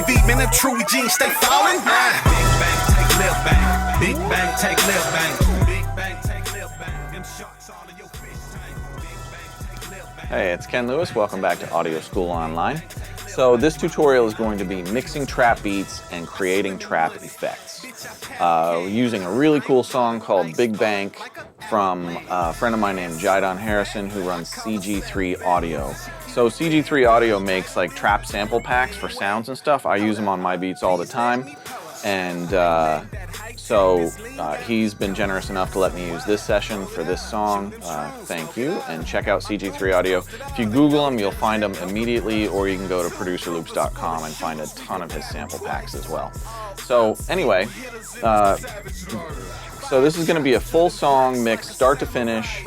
beat, man, the true jeans stay falling. Big bang, take left bang. Big bang, take left bang. Big bang, take left bang. Them sharks all in your fish tank. Big bang, take left bang. Hey, it's Ken Lewis. Welcome back to Audio School Online. So this tutorial is going to be mixing trap beats and creating trap effects. Using a really cool song called Big Bank from a friend of mine named Jydon Harrison who runs CG3 Audio. So CG3 Audio makes like trap sample packs for sounds and stuff. I use them on my beats all the time. And so he's been generous enough to let me use this session for this song. Thank you, and check out CG3 Audio. If you Google him, you'll find him immediately, or you can go to producerloops.com and find a ton of his sample packs as well. So anyway, so this is going to be a full song mix, start to finish,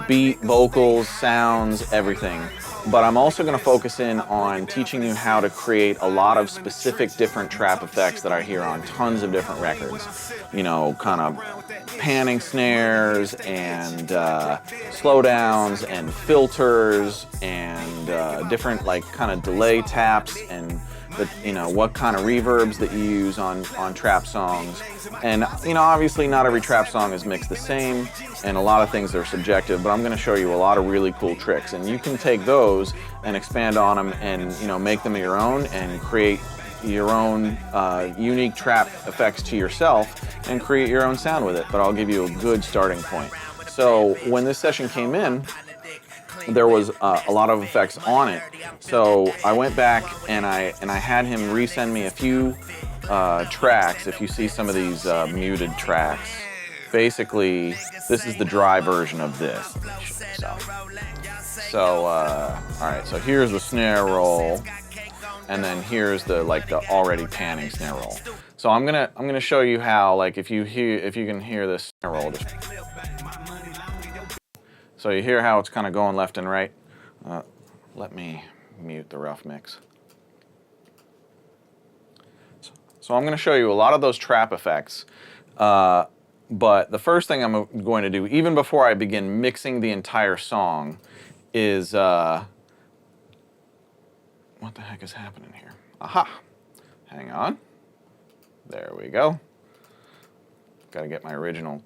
beat, vocals, sounds, everything. But I'm also going to focus in on teaching you how to create a lot of specific different trap effects that I hear on tons of different records. You know, kind of panning snares and slowdowns and filters and different like kind of delay taps and you know, what kind of reverbs that you use on trap songs. And you know, obviously not every trap song is mixed the same and a lot of things are subjective, but I'm going to show you a lot of really cool tricks, and you can take those and expand on them and, you know, make them your own and create your own unique trap effects to yourself and create your own sound with it. But I'll give you a good starting point. So when this session came in, there was a lot of effects on it. So I went back and I had him resend me a few tracks. If you see some of these muted tracks, basically this is the dry version of this. So all right, so here's the snare roll, and then here's the already panning snare roll. So I'm gonna show you how, like, if you can hear this snare roll. So you hear how it's kind of going left and right. Let me mute the rough mix. So I'm going to show you a lot of those trap effects. But the first thing I'm going to do, even before I begin mixing the entire song, is what the heck is happening here? Aha! Hang on. There we go. Got to get my original.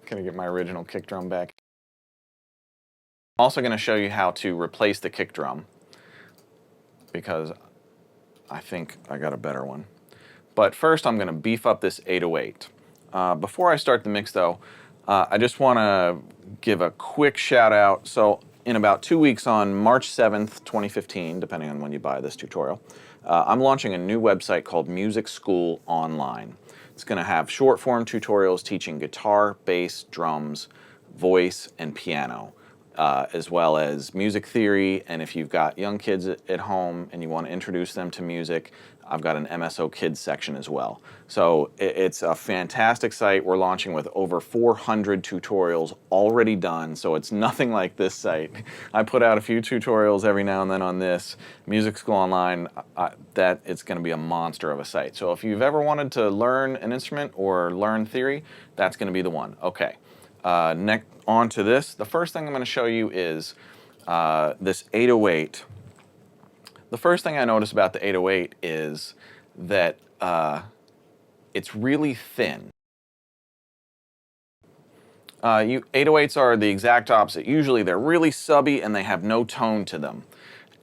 Gonna get my original kick drum back. I'm also going to show you how to replace the kick drum, because I think I got a better one. But first I'm going to beef up this 808. Before I start the mix though, I just want to give a quick shout out. So in about 2 weeks, on March 7th, 2015, depending on when you buy this tutorial, I'm launching a new website called Music School Online. It's going to have short form tutorials teaching guitar, bass, drums, voice, and piano, as well as music theory. And if you've got young kids at home and you want to introduce them to music, I've got an MSO Kids section as well. So it's a fantastic site. We're launching with over 400 tutorials already done, so it's nothing like this site. I put out a few tutorials every now and then on this. Music School Online, that it's going to be a monster of a site. So if you've ever wanted to learn an instrument or learn theory, that's going to be the one. Okay, next on to this. The first thing I'm going to show you is this 808. The first thing I notice about the 808 is that it's really thin. 808s are the exact opposite. Usually they're really subby and they have no tone to them.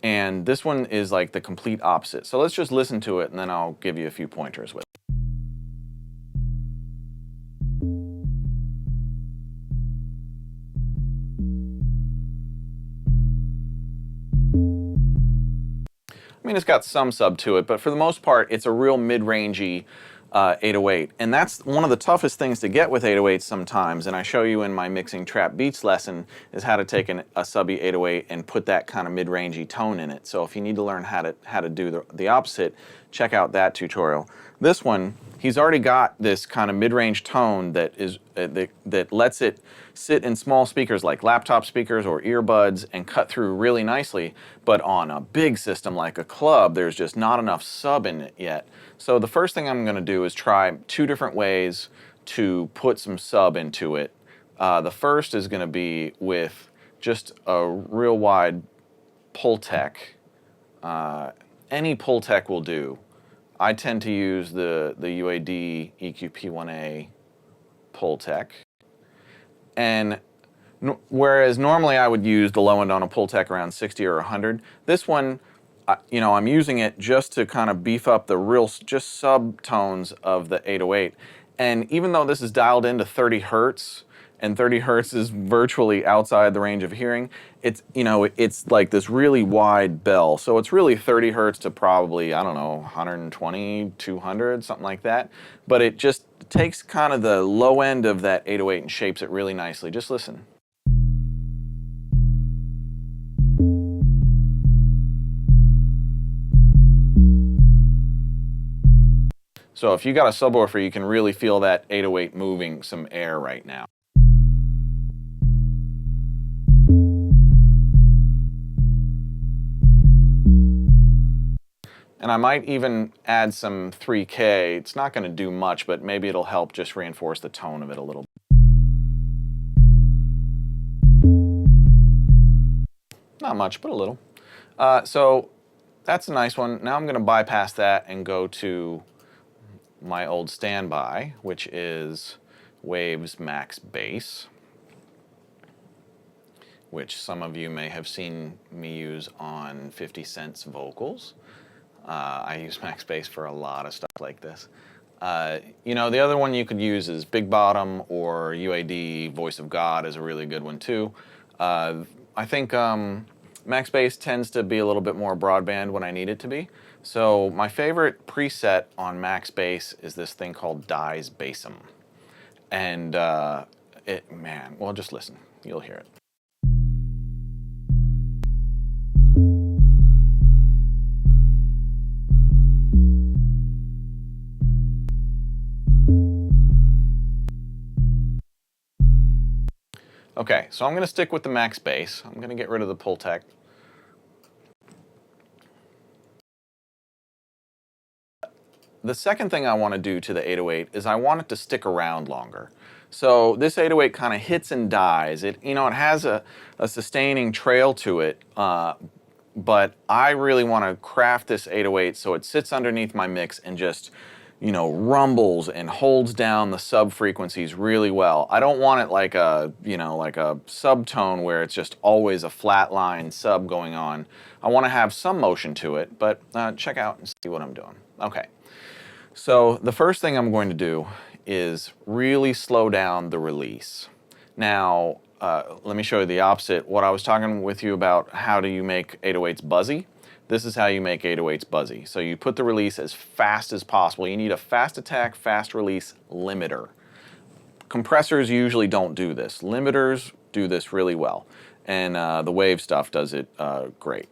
And this one is like the complete opposite. So let's just listen to it and then I'll give you a few pointers with it. I mean, it's got some sub to it, but for the most part, it's a real mid-rangey 808. And that's one of the toughest things to get with 808s sometimes, and I show you in my Mixing Trap Beats lesson, is how to take a subby 808 and put that kind of mid-rangey tone in it. So if you need to learn how to do the opposite, check out that tutorial. This one, he's already got this kind of mid-range tone that is that lets it sit in small speakers like laptop speakers or earbuds and cut through really nicely, but on a big system like a club, there's just not enough sub in it yet. So the first thing I'm going to do is try two different ways to put some sub into it. The first is going to be with just a real wide Pultec any Pultec will do. I tend to use the UAD EQP1A Pultec. And whereas normally I would use the low end on a Pultec around 60 or 100, this one, you know, I'm using it just to kind of beef up the real, just subtones of the 808. And even though this is dialed into 30 hertz, and 30 hertz is virtually outside the range of hearing, it's, you know, it's like this really wide bell. So it's really 30 hertz to probably, I don't know, 120, 200, something like that. But it just takes kind of the low end of that 808 and shapes it really nicely. Just listen. So if you got a subwoofer, you can really feel that 808 moving some air right now. And I might even add some 3K. It's not going to do much, but maybe it'll help just reinforce the tone of it a little bit. Not much, but a little. So that's a nice one. Now I'm going to bypass that and go to my old standby, which is Waves Max Bass, which some of you may have seen me use on 50 Cent's vocals. I use Max Bass for a lot of stuff like this. You know, the other one you could use is Big Bottom, or UAD Voice of God is a really good one too. I think Max Bass tends to be a little bit more broadband when I need it to be. So my favorite preset on Max Bass is this thing called Dies Bassum. And man, well, just listen, you'll hear it. Okay, so I'm going to stick with the Max Bass. I'm going to get rid of the Pultec. The second thing I want to do to the 808 is I want it to stick around longer. So this 808 kind of hits and dies. It, you know, it has a sustaining trail to it, but I really want to craft this 808 so it sits underneath my mix and just, you know, rumbles and holds down the sub frequencies really well. I don't want it like a, you know, like a subtone where it's just always a flat line sub going on. I want to have some motion to it, but check out and see what I'm doing. Okay. So the first thing I'm going to do is really slow down the release. Now, let me show you the opposite. What I was talking with you about, how do you make 808s buzzy? This is how you make 808s buzzy. So you put the release as fast as possible. You need a fast attack, fast release limiter. Compressors usually don't do this. Limiters do this really well. And the Wave stuff does it great.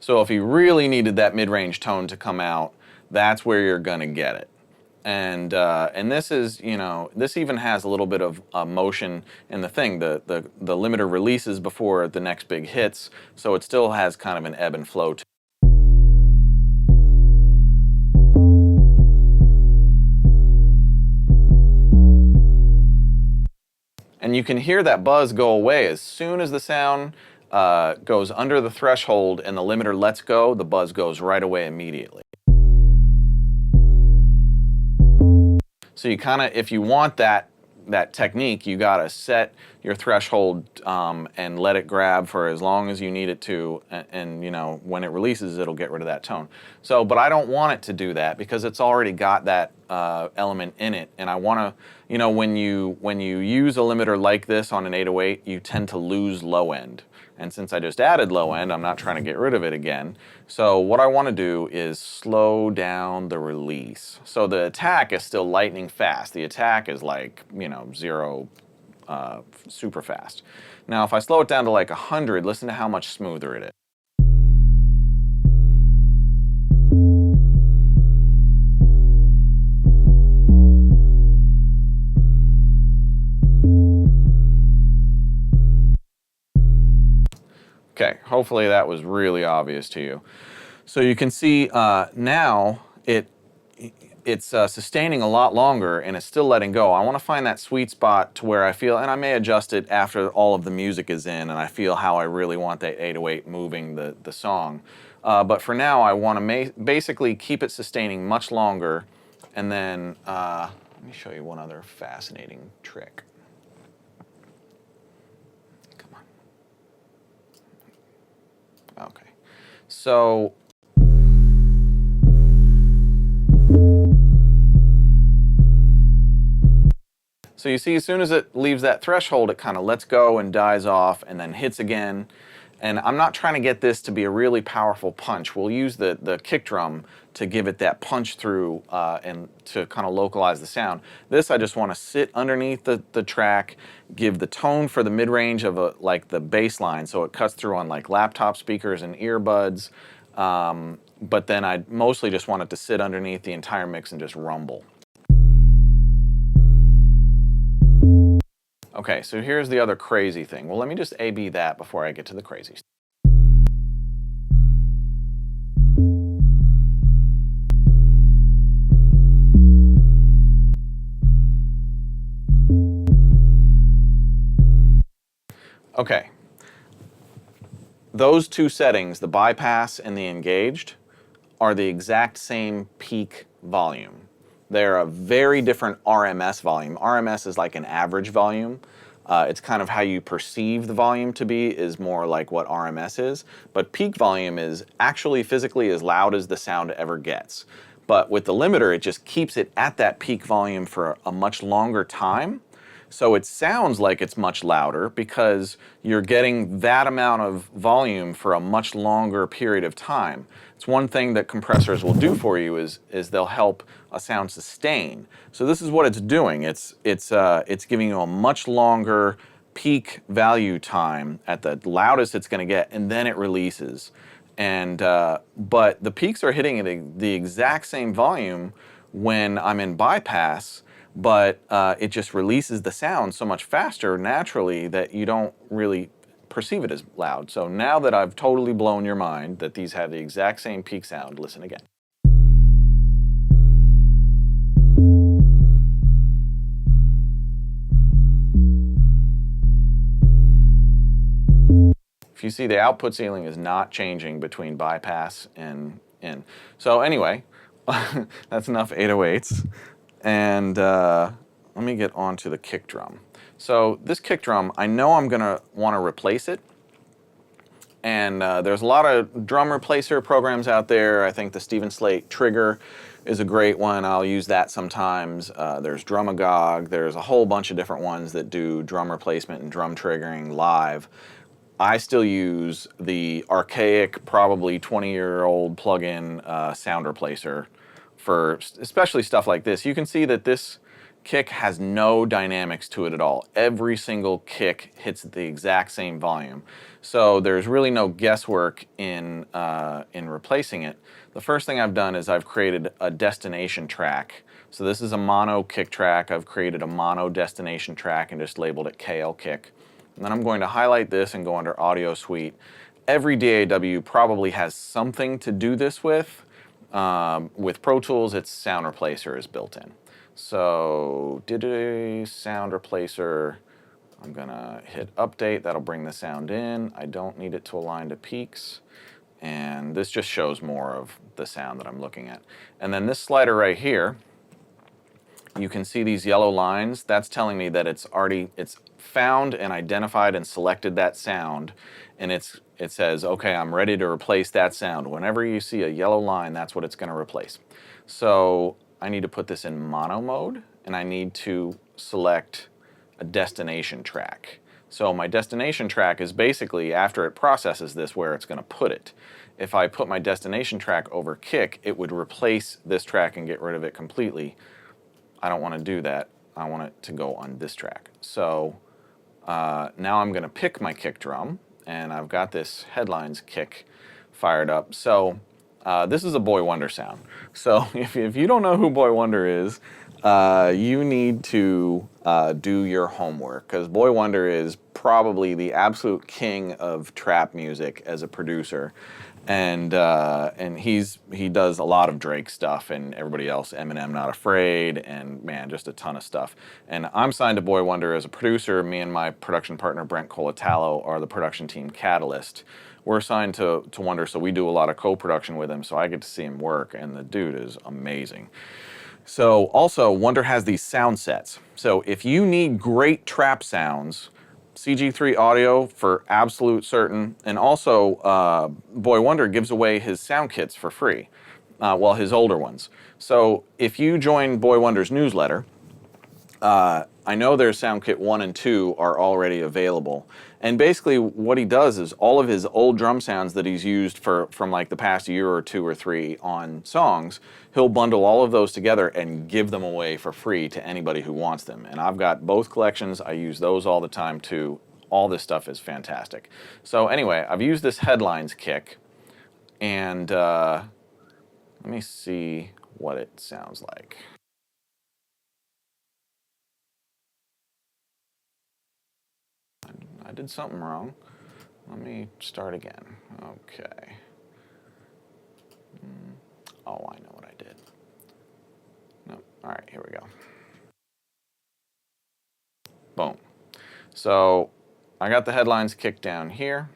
So if you really needed that mid-range tone to come out, that's where you're gonna get it. And this is, you know, this even has a little bit of motion in the thing. The limiter releases before the next big hits, so it still has kind of an ebb and flow to it. And you can hear that buzz go away as soon as the sound goes under the threshold and the limiter lets go, the buzz goes right away immediately. So you kind of, if you want that technique, you got to set your threshold and let it grab for as long as you need it to, and you know, when it releases, it'll get rid of that tone. So, but I don't want it to do that because it's already got that element in it, and I want to, you know, when you use a limiter like this on an 808, you tend to lose low end. And since I just added low end, I'm not trying to get rid of it again. So what I want to do is slow down the release. So the attack is still lightning fast. The attack is like, you know, 0, super fast. Now if I slow it down to like 100, listen to how much smoother it is. Okay, hopefully that was really obvious to you. So you can see now it's sustaining a lot longer and it's still letting go. I want to find that sweet spot to where I feel, and I may adjust it after all of the music is in and I feel how I really want that 808 moving the song. But for now, I want to basically keep it sustaining much longer. And then, let me show you one other fascinating trick. Come on. Okay. So you see, as soon as it leaves that threshold, it kind of lets go and dies off and then hits again. And I'm not trying to get this to be a really powerful punch. We'll use the kick drum to give it that punch through and to kind of localize the sound. This, I just want to sit underneath the track, give the tone for the mid-range of like the bass line, so it cuts through on like laptop speakers and earbuds. But then I mostly just want it to sit underneath the entire mix and just rumble. Okay, so here's the other crazy thing. Well, let me just A-B that before I get to the crazy stuff. Okay, those two settings, the bypass and the engaged, are the exact same peak volume. They're a very different RMS volume. RMS is like an average volume. It's kind of how you perceive the volume to be is more like what RMS is. But peak volume is actually physically as loud as the sound ever gets. But with the limiter, it just keeps it at that peak volume for a much longer time. So it sounds like it's much louder because you're getting that amount of volume for a much longer period of time. It's one thing that compressors will do for you is they'll help a sound sustain. So this is what it's doing. It's giving you a much longer peak value time at the loudest it's going to get, and then it releases. And but the peaks are hitting at the exact same volume when I'm in bypass, but it just releases the sound so much faster naturally that you don't really perceive it as loud. So now that I've totally blown your mind that these have the exact same peak sound, listen again. If you see, the output ceiling is not changing between bypass and in. So anyway, that's enough 808s. And let me get on to the kick drum. So this kick drum, I know I'm gonna wanna replace it. And there's a lot of drum replacer programs out there. I think the Steven Slate Trigger is a great one. I'll use that sometimes. There's Drumagog. There's a whole bunch of different ones that do drum replacement and drum triggering live. I still use the archaic, probably 20-year-old plug-in sound replacer for especially stuff like this. You can see that this kick has no dynamics to it at all. Every single kick hits the exact same volume. So there's really no guesswork in replacing it. The first thing I've done is I've created a destination track. So this is a mono kick track. I've created a mono destination track and just labeled it KL kick. And then I'm going to highlight this and go under Audio Suite. Every DAW probably has something to do this with. With Pro Tools, its sound replacer is built in. So, sound replacer, I'm gonna hit update, that'll bring the sound in. I don't need it to align to peaks. And this just shows more of the sound that I'm looking at. And then this slider right here, you can see these yellow lines. That's telling me that it's found and identified and selected that sound. And it says, okay, I'm ready to replace that sound. Whenever you see a yellow line, that's what it's gonna replace. So I need to put this in mono mode, and I need to select a destination track. So my destination track is basically, after it processes this, where it's going to put it. If I put my destination track over kick, it would replace this track and get rid of it completely. I don't want to do that. I want it to go on this track. So now I'm going to pick my kick drum, and I've got this headlines kick fired up. So this is a Boy Wonder sound. So if you don't know who Boy Wonder is, you need to do your homework, because Boy Wonder is probably the absolute king of trap music as a producer. and he does a lot of Drake stuff and everybody else, Eminem, Not Afraid, and man, just a ton of stuff. And I'm signed to Boy Wonder as a producer. Me and my production partner Brent Colatalo are the production team Catalyst. We're signed to Wonder, so we do a lot of co-production with him. So I get to see him work, and the dude is amazing. So also, Wonder has these sound sets. So if you need great trap sounds, CG3 Audio for absolute certain, and also Boy Wonder gives away his sound kits for free, well, his older ones. So if you join Boy Wonder's newsletter, I know their sound kit 1 and 2 are already available. And basically what he does is all of his old drum sounds that he's used from like the past year or 2 or 3 on songs, he'll bundle all of those together and give them away for free to anybody who wants them. And I've got both collections. I use those all the time too. All this stuff is fantastic. So anyway, I've used this Headlines kick, and let me see what it sounds like. I did something wrong. Let me start again. Okay. Oh, I know what I did. No. All right, here we go. Boom. So I got the Headlines kick down here.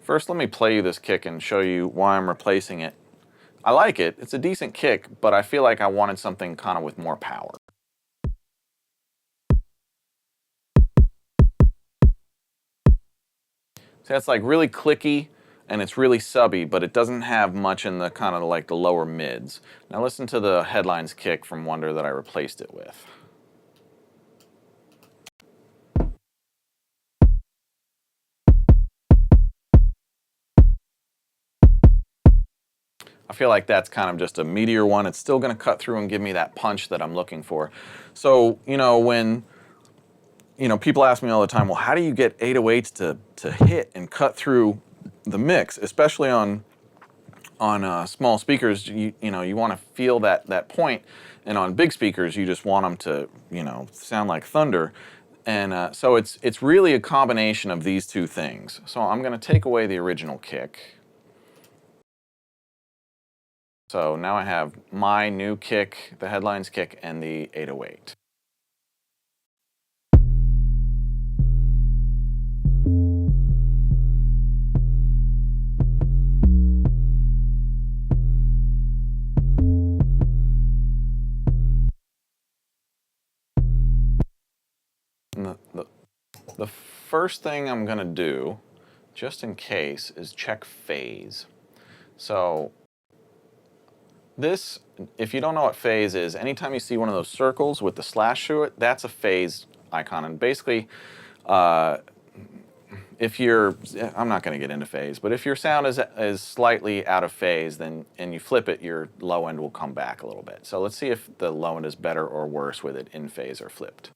First, let me play you this kick and show you why I'm replacing it. I like it. It's a decent kick, but I feel like I wanted something kind of with more power. So that's like really clicky and it's really subby, but it doesn't have much in the kind of like the lower mids. Now listen to the Headlines kick from Wonder that I replaced it with. I feel like that's kind of just a meatier one. It's still going to cut through and give me that punch that I'm looking for. So, when people ask me all the time, well, how do you get 808s to hit and cut through the mix, especially on small speakers? You want to feel that point, and on big speakers, you just want them to sound like thunder. And so it's really a combination of these two things. So I'm going to take away the original kick. So now I have my new kick, the Headlines kick, and the 808. And the first thing I'm going to do, just in case, is check phase. So this, if you don't know what phase is, anytime you see one of those circles with the slash through it, that's a phase icon. And basically, if you're, I'm not going to get into phase, but if your sound is slightly out of phase, then and you flip it, your low end will come back a little bit. So let's see if the low end is better or worse with it in phase or flipped.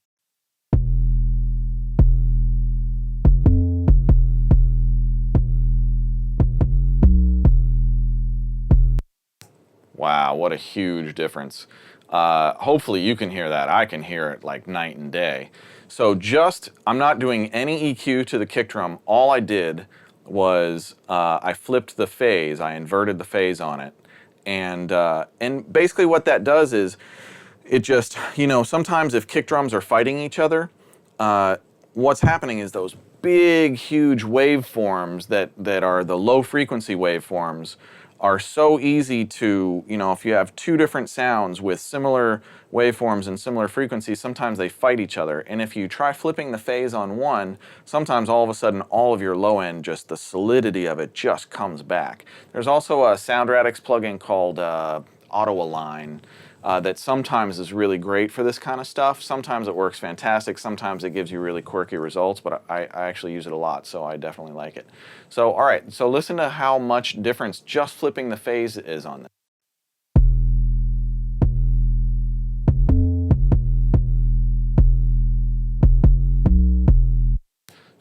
Wow, what a huge difference. Hopefully you can hear that. I can hear it like night and day. So I'm not doing any EQ to the kick drum. All I did was I flipped the phase. I inverted the phase on it. And basically what that does is it just, sometimes if kick drums are fighting each other, what's happening is those big, huge waveforms that are the low frequency waveforms are so easy to, if you have two different sounds with similar waveforms and similar frequencies, sometimes they fight each other. And if you try flipping the phase on one, sometimes all of a sudden all of your low end, just the solidity of it just comes back. There's also a SoundRadix plugin called Auto Align that sometimes is really great for this kind of stuff. Sometimes it works fantastic. Sometimes it gives you really quirky results, but I actually use it a lot, so I definitely like it. So, all right, so listen to how much difference just flipping the phase is on this.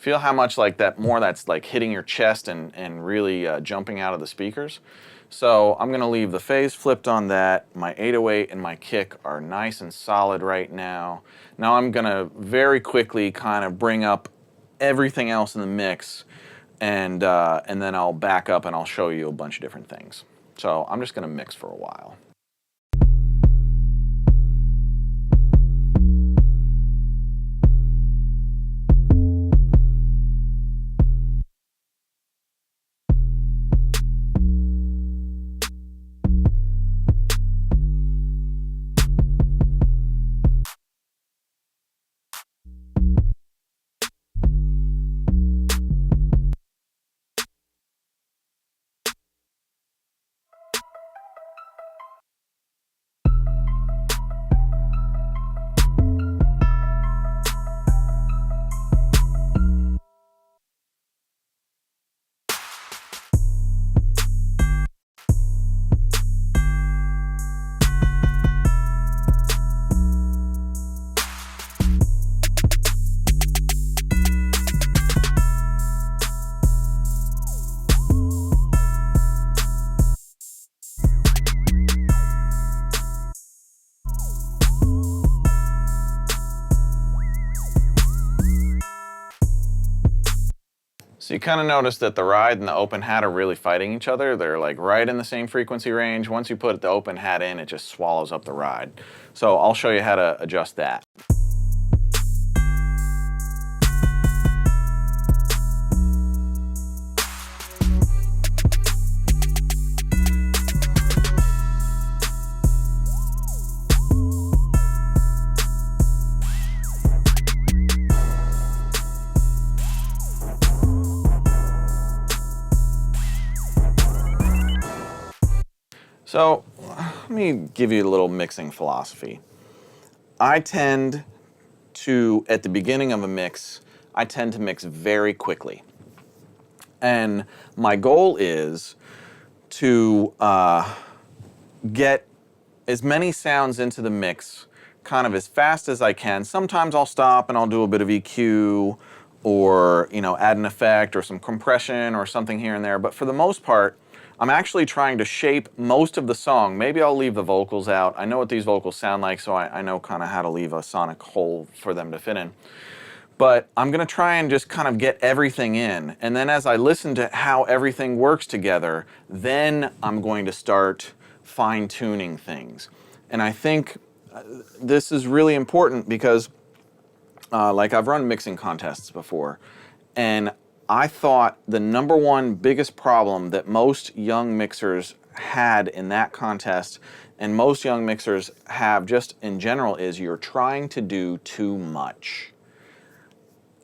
Feel how much like that, more that's like hitting your chest and really jumping out of the speakers. So I'm gonna leave the phase flipped on that. My 808 and my kick are nice and solid right now. Now I'm gonna very quickly kind of bring up everything else in the mix, and then I'll back up and I'll show you a bunch of different things. So I'm just gonna mix for a while. So you kind of notice that the ride and the open hat are really fighting each other. They're like right in the same frequency range. Once you put the open hat in, it just swallows up the ride. So I'll show you how to adjust that. So let me give you a little mixing philosophy. I tend to, at the beginning of a mix, I tend to mix very quickly. And my goal is to get as many sounds into the mix kind of as fast as I can. Sometimes I'll stop and I'll do a bit of EQ, or add an effect or some compression or something here and there. But for the most part, I'm actually trying to shape most of the song. Maybe I'll leave the vocals out. I know what these vocals sound like, so I know kind of how to leave a sonic hole for them to fit in. But I'm going to try and just kind of get everything in. And then as I listen to how everything works together, then I'm going to start fine-tuning things. And I think this is really important because like I've run mixing contests before, and I thought the #1 biggest problem that most young mixers had in that contest, and most young mixers have just in general, is you're trying to do too much.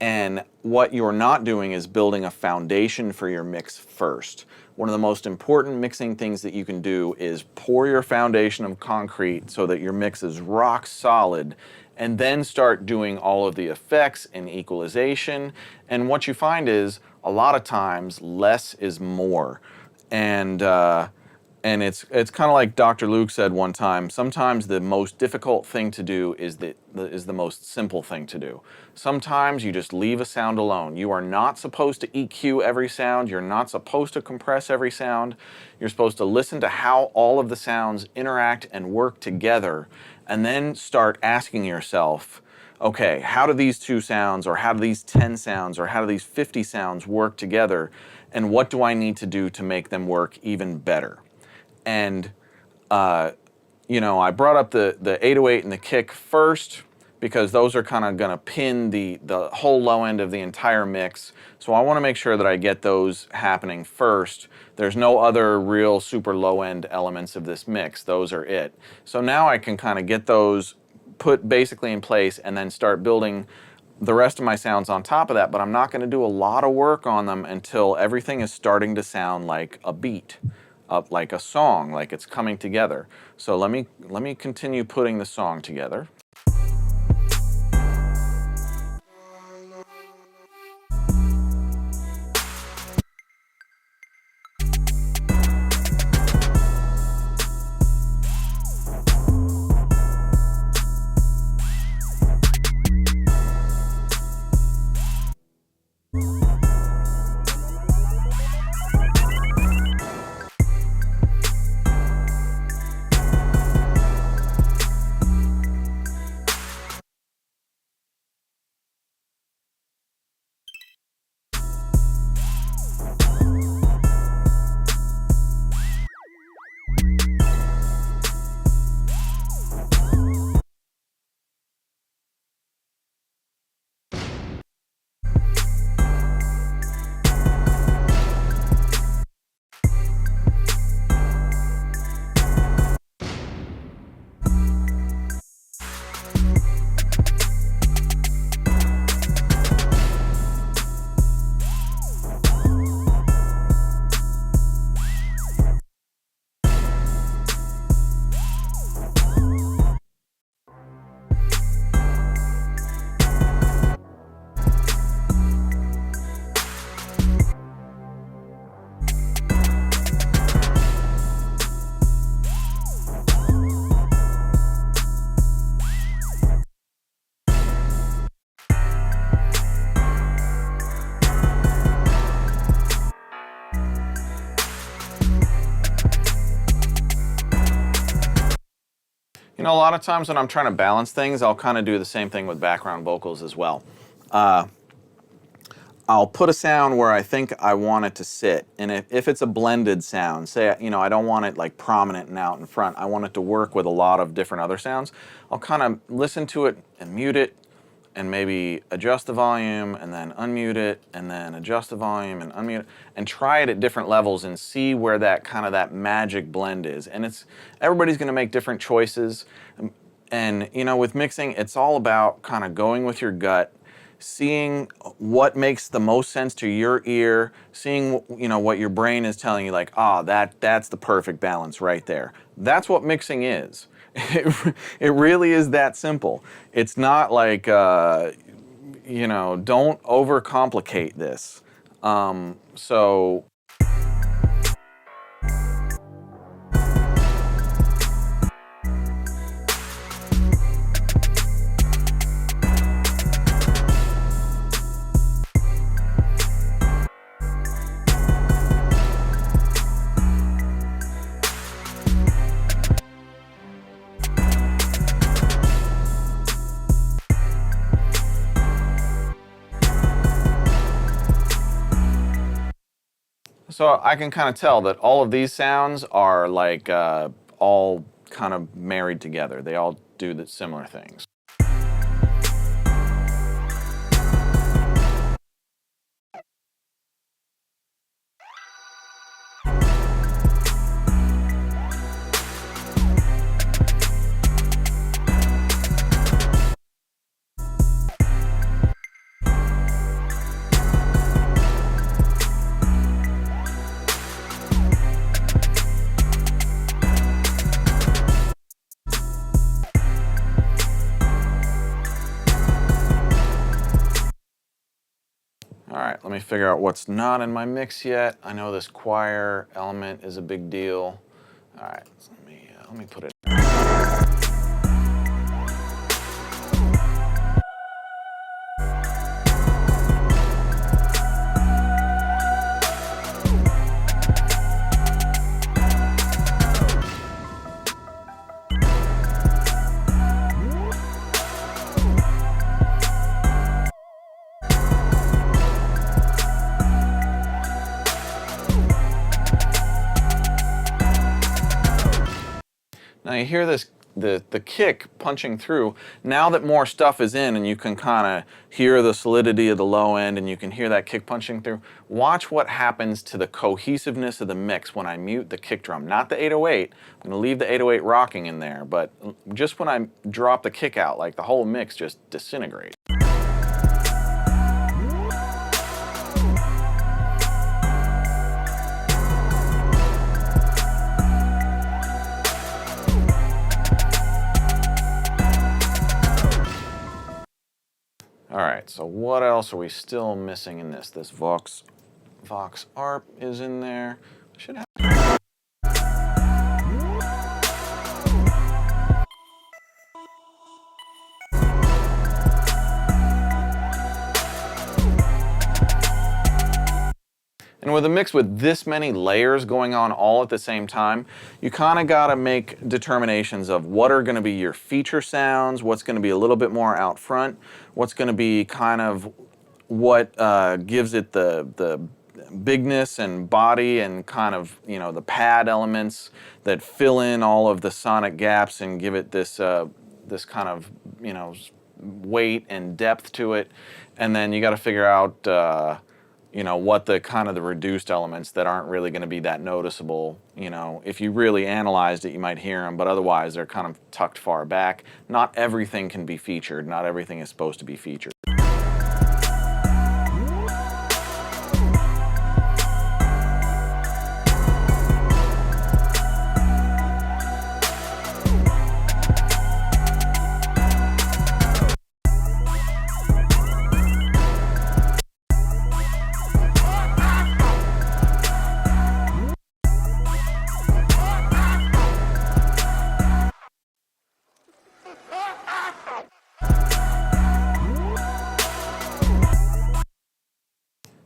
And what you're not doing is building a foundation for your mix first. One of the most important mixing things that you can do is pour your foundation of concrete so that your mix is rock solid, and then start doing all of the effects and equalization. And what you find is, a lot of times, less is more. And it's kind of like Dr. Luke said one time, sometimes the most difficult thing to do is the most simple thing to do. Sometimes you just leave a sound alone. You are not supposed to EQ every sound. You're not supposed to compress every sound. You're supposed to listen to how all of the sounds interact and work together, and then start asking yourself, okay, how do these 2 sounds, or how do these 10 sounds, or how do these 50 sounds work together, and what do I need to do to make them work even better? And, I brought up the 808 and the kick first, because those are kind of going to pin the whole low end of the entire mix. So I want to make sure that I get those happening first. There's no other real super low end elements of this mix. Those are it. So now I can kind of get those put basically in place, and then start building the rest of my sounds on top of that. But I'm not going to do a lot of work on them until everything is starting to sound like a beat, like a song, like it's coming together. So let me continue putting the song together. You know, a lot of times when I'm trying to balance things, I'll kind of do the same thing with background vocals as well. I'll put a sound where I think I want it to sit, and if it's a blended sound, say, you know, I don't want it like prominent and out in front, I want it to work with a lot of different other sounds, I'll kind of listen to it and mute it, and maybe adjust the volume, and then unmute it, and then adjust the volume and unmute it, and try it at different levels and see where that kind of that magic blend is. And everybody's gonna make different choices, and you know, with mixing, it's all about kind of going with your gut, seeing what makes the most sense to your ear, seeing, you know, what your brain is telling you, like, that's the perfect balance right there. That's what mixing is. It really is that simple. It's not like, you know, don't overcomplicate this. So So I can kind of tell that all of these sounds are like all kind of married together. They all do the similar things. All right, let me figure out what's not in my mix yet. I know this choir element is a big deal. All right, so let me put it. Now you hear this, the kick punching through. Now that more stuff is in and you can kind of hear the solidity of the low end and you can hear that kick punching through, watch what happens to the cohesiveness of the mix when I mute the kick drum. Not the 808, I'm going to leave the 808 rocking in there, but just when I drop the kick out, like the whole mix just disintegrates. All right, so what else are we still missing in this? This Vox ARP is in there. Should have. And with a mix with this many layers going on all at the same time, you kind of got to make determinations of what are going to be your feature sounds, what's going to be a little bit more out front, what's going to be kind of what gives it the bigness and body and kind of, you know, the pad elements that fill in all of the sonic gaps and give it this this kind of, you know, weight and depth to it. And then you got to figure out you know, what the kind of the reduced elements that aren't really going to be that noticeable. You know, if you really analyzed it, you might hear them, but otherwise they're kind of tucked far back. Not everything can be featured. Not everything is supposed to be featured.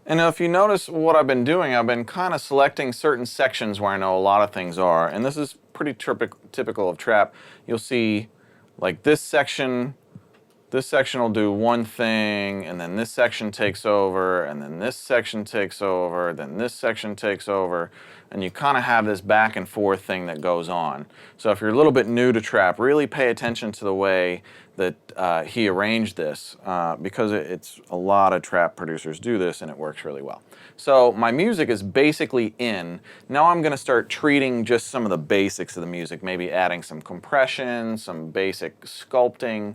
And if you notice what I've been doing, I've been kind of selecting certain sections where I know a lot of things are, and this is pretty pretty typical of trap. You'll see like this section will do one thing, and then this section takes over, and then this section takes over, then this section takes over, and you kind of have this back and forth thing that goes on. So if you're a little bit new to trap, really pay attention to the way that he arranged this, because it's a lot of trap producers do this, and it works really well. So my music is basically in. Now I'm going to start treating just some of the basics of the music, maybe adding some compression, some basic sculpting.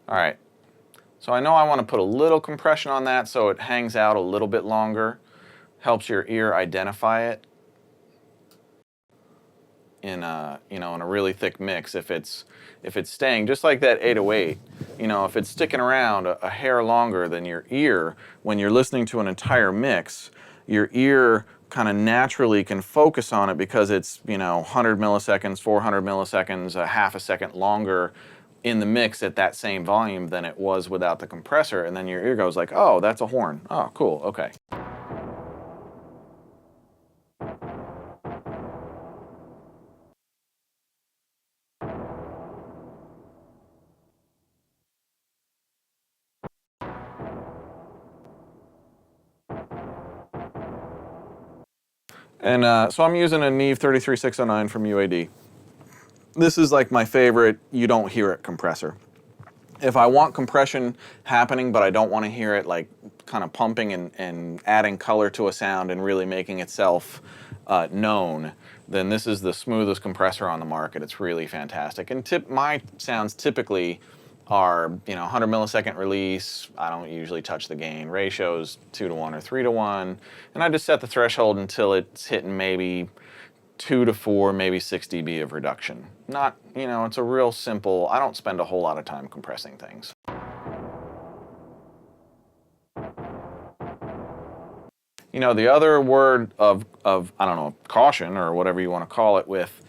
All right, so I know I want to put a little compression on that so it hangs out a little bit longer, helps your ear identify it in a, in a really thick mix. If it's staying just like that 808, if it's sticking around a hair longer than your ear, when you're listening to an entire mix, your ear kind of naturally can focus on it because it's 100 milliseconds, 400 milliseconds, a half a second longer in the mix at that same volume than it was without the compressor, and then your ear goes like, oh, that's a horn. Oh, cool, okay. And so I'm using a Neve 33609 from UAD. This is like my favorite you don't hear it compressor. If I want compression happening, but I don't want to hear it like kind of pumping and adding color to a sound and really making itself known, then this is the smoothest compressor on the market. It's really fantastic. And my sounds typically are 100 millisecond release. I don't usually touch the gain. Ratios 2:1 or 3:1, and I just set the threshold until it's hitting maybe 2 to 4, maybe 6 dB of reduction. Not, it's a real simple, I don't spend a whole lot of time compressing things. The other word of I don't know, caution or whatever you want to call it with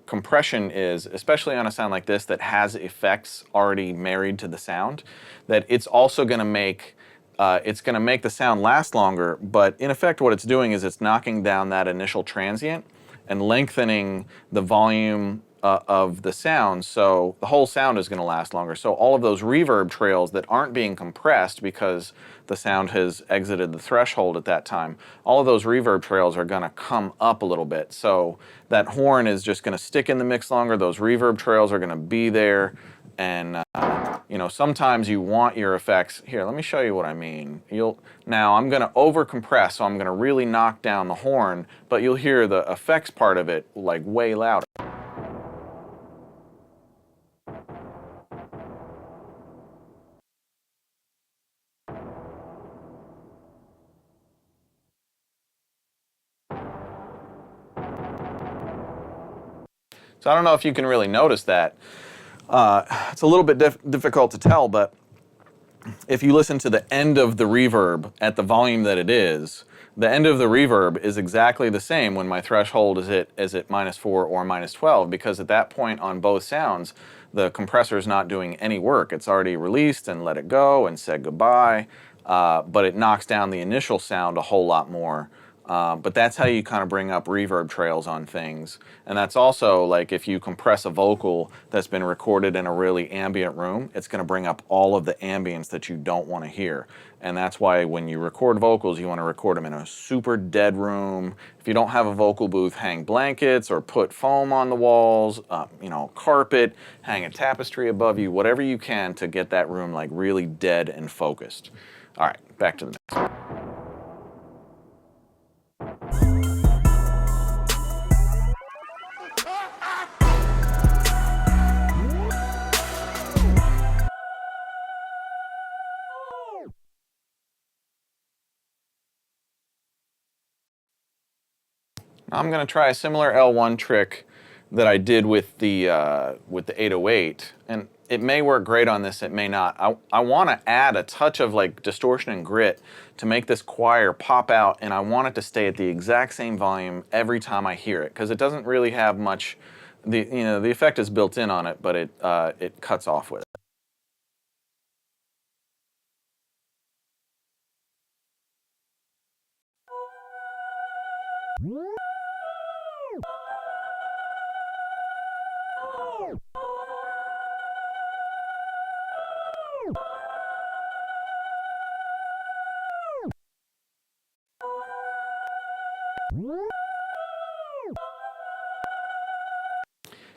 compression is, especially on a sound like this that has effects already married to the sound, that it's also going to make the sound last longer, but in effect what it's doing is it's knocking down that initial transient and lengthening the volume of the sound, so the whole sound is going to last longer. So all of those reverb trails that aren't being compressed because the sound has exited the threshold at that time, all of those reverb trails are going to come up a little bit. So that horn is just going to stick in the mix longer, those reverb trails are going to be there, and sometimes you want your effects. Here, let me show you what I mean. Now I'm going to over compress, so I'm going to really knock down the horn, but you'll hear the effects part of it like way louder. So I don't know if you can really notice that. It's a little bit difficult to tell, but if you listen to the end of the reverb at the volume that it is, the end of the reverb is exactly the same when my threshold is at -4 or -12, because at that point on both sounds, the compressor is not doing any work. It's already released and let it go and said goodbye, but it knocks down the initial sound a whole lot more. But that's how you kind of bring up reverb trails on things. And that's also like if you compress a vocal that's been recorded in a really ambient room, it's going to bring up all of the ambience that you don't want to hear. And that's why when you record vocals, you want to record them in a super dead room. If you don't have a vocal booth, hang blankets or put foam on the walls, carpet, hang a tapestry above you, whatever you can to get that room like really dead and focused. All right, back to the mix. Now I'm going to try a similar L1 trick that I did with the 808, and it may work great on this, it may not. I want to add a touch of like distortion and grit to make this choir pop out, and I want it to stay at the exact same volume every time I hear it, because it doesn't really have much the effect is built in on it, but it cuts off with it.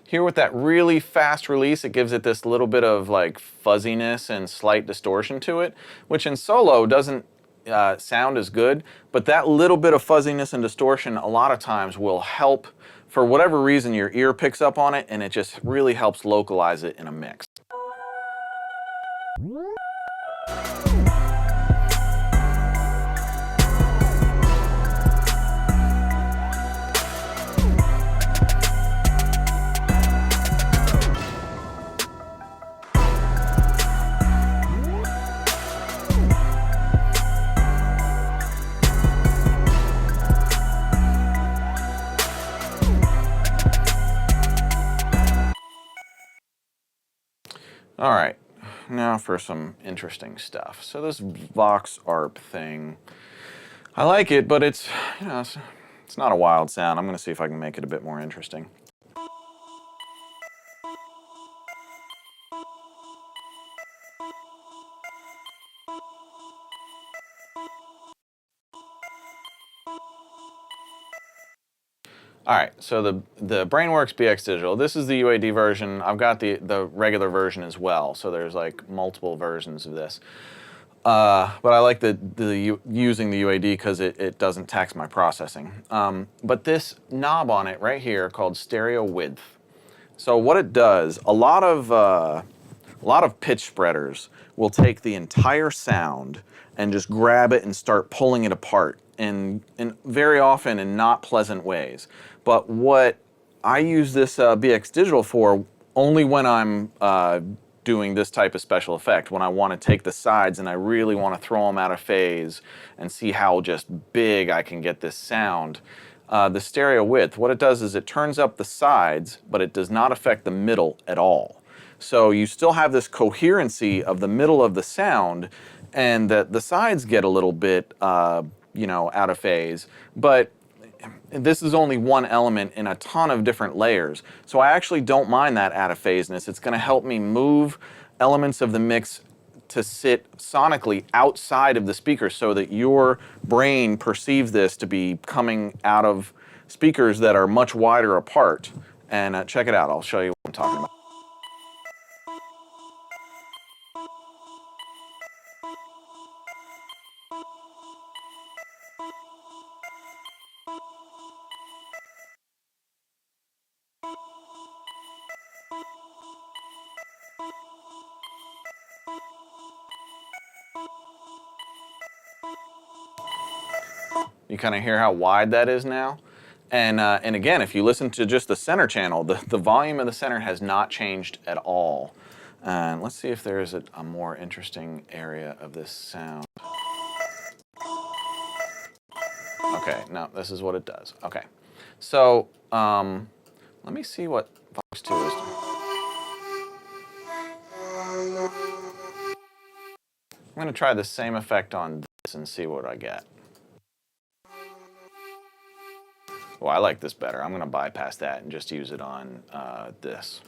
Here with that really fast release, it gives it this little bit of like fuzziness and slight distortion to it, which in solo doesn't sound as good, but that little bit of fuzziness and distortion a lot of times will help, for whatever reason your ear picks up on it, and it just really helps localize it in a mix. All right, now for some interesting stuff. So this Vox ARP thing, I like it, but it's not a wild sound. I'm going to see if I can make it a bit more interesting. All right, so the Brainworx BX Digital, this is the UAD version. I've got the regular version as well, so there's like multiple versions of this. But I like using the UAD because it doesn't tax my processing. But this knob on it right here called stereo width. So what it does, a lot of pitch spreaders will take the entire sound and just grab it and start pulling it apart, and very often in not pleasant ways. But what I use this BX Digital for, only when I'm doing this type of special effect, when I want to take the sides and I really want to throw them out of phase and see how just big I can get this sound. The stereo width, what it does is it turns up the sides, but it does not affect the middle at all. So you still have this coherency of the middle of the sound, and the sides get a little bit out of phase, but this is only one element in a ton of different layers. So I actually don't mind that out of phaseness. It's going to help me move elements of the mix to sit sonically outside of the speaker so that your brain perceives this to be coming out of speakers that are much wider apart. And check it out. I'll show you what I'm talking about. You kind of hear how wide that is now? And again, if you listen to just the center channel, the volume of the center has not changed at all. And let's see if there is a more interesting area of this sound. Okay, no, this is what it does. Okay, so let me see what Vox 2 is doing. I'm going to try the same effect on this and see what I get. Well, I like this better. I'm going to bypass that and just use it on this.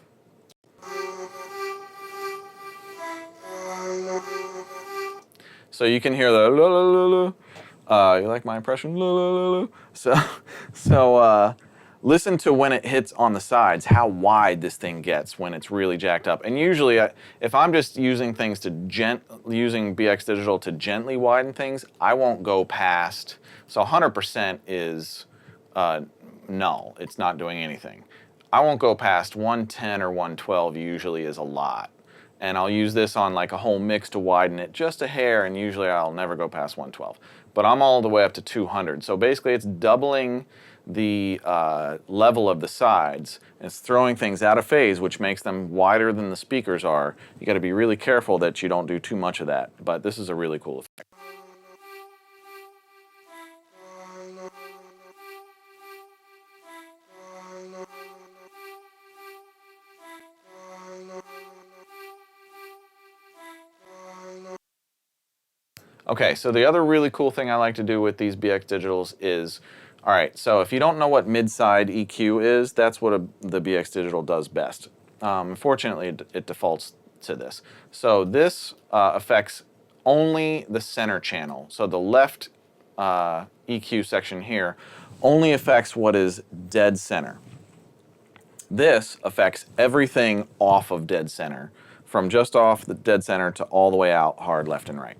So you can hear the la la la la. You like my impression? La la la la. So listen to when it hits on the sides, how wide this thing gets when it's really jacked up. And usually, if I'm just using things using BX Digital to gently widen things, I won't go past. So 100% is null. It's not doing anything. I won't go past 110 or 112 usually is a lot. And I'll use this on like a whole mix to widen it just a hair, and usually I'll never go past 112. But I'm all the way up to 200. So basically it's doubling the level of the sides. It's throwing things out of phase, which makes them wider than the speakers are. You got to be really careful that you don't do too much of that. But this is a really cool effect. Okay, so the other really cool thing I like to do with these BX Digitals is, all right, so if you don't know what mid-side EQ is, that's what the BX Digital does best. Unfortunately, it defaults to this. So this affects only the center channel. So the left EQ section here only affects what is dead center. This affects everything off of dead center, from just off the dead center to all the way out hard left and right.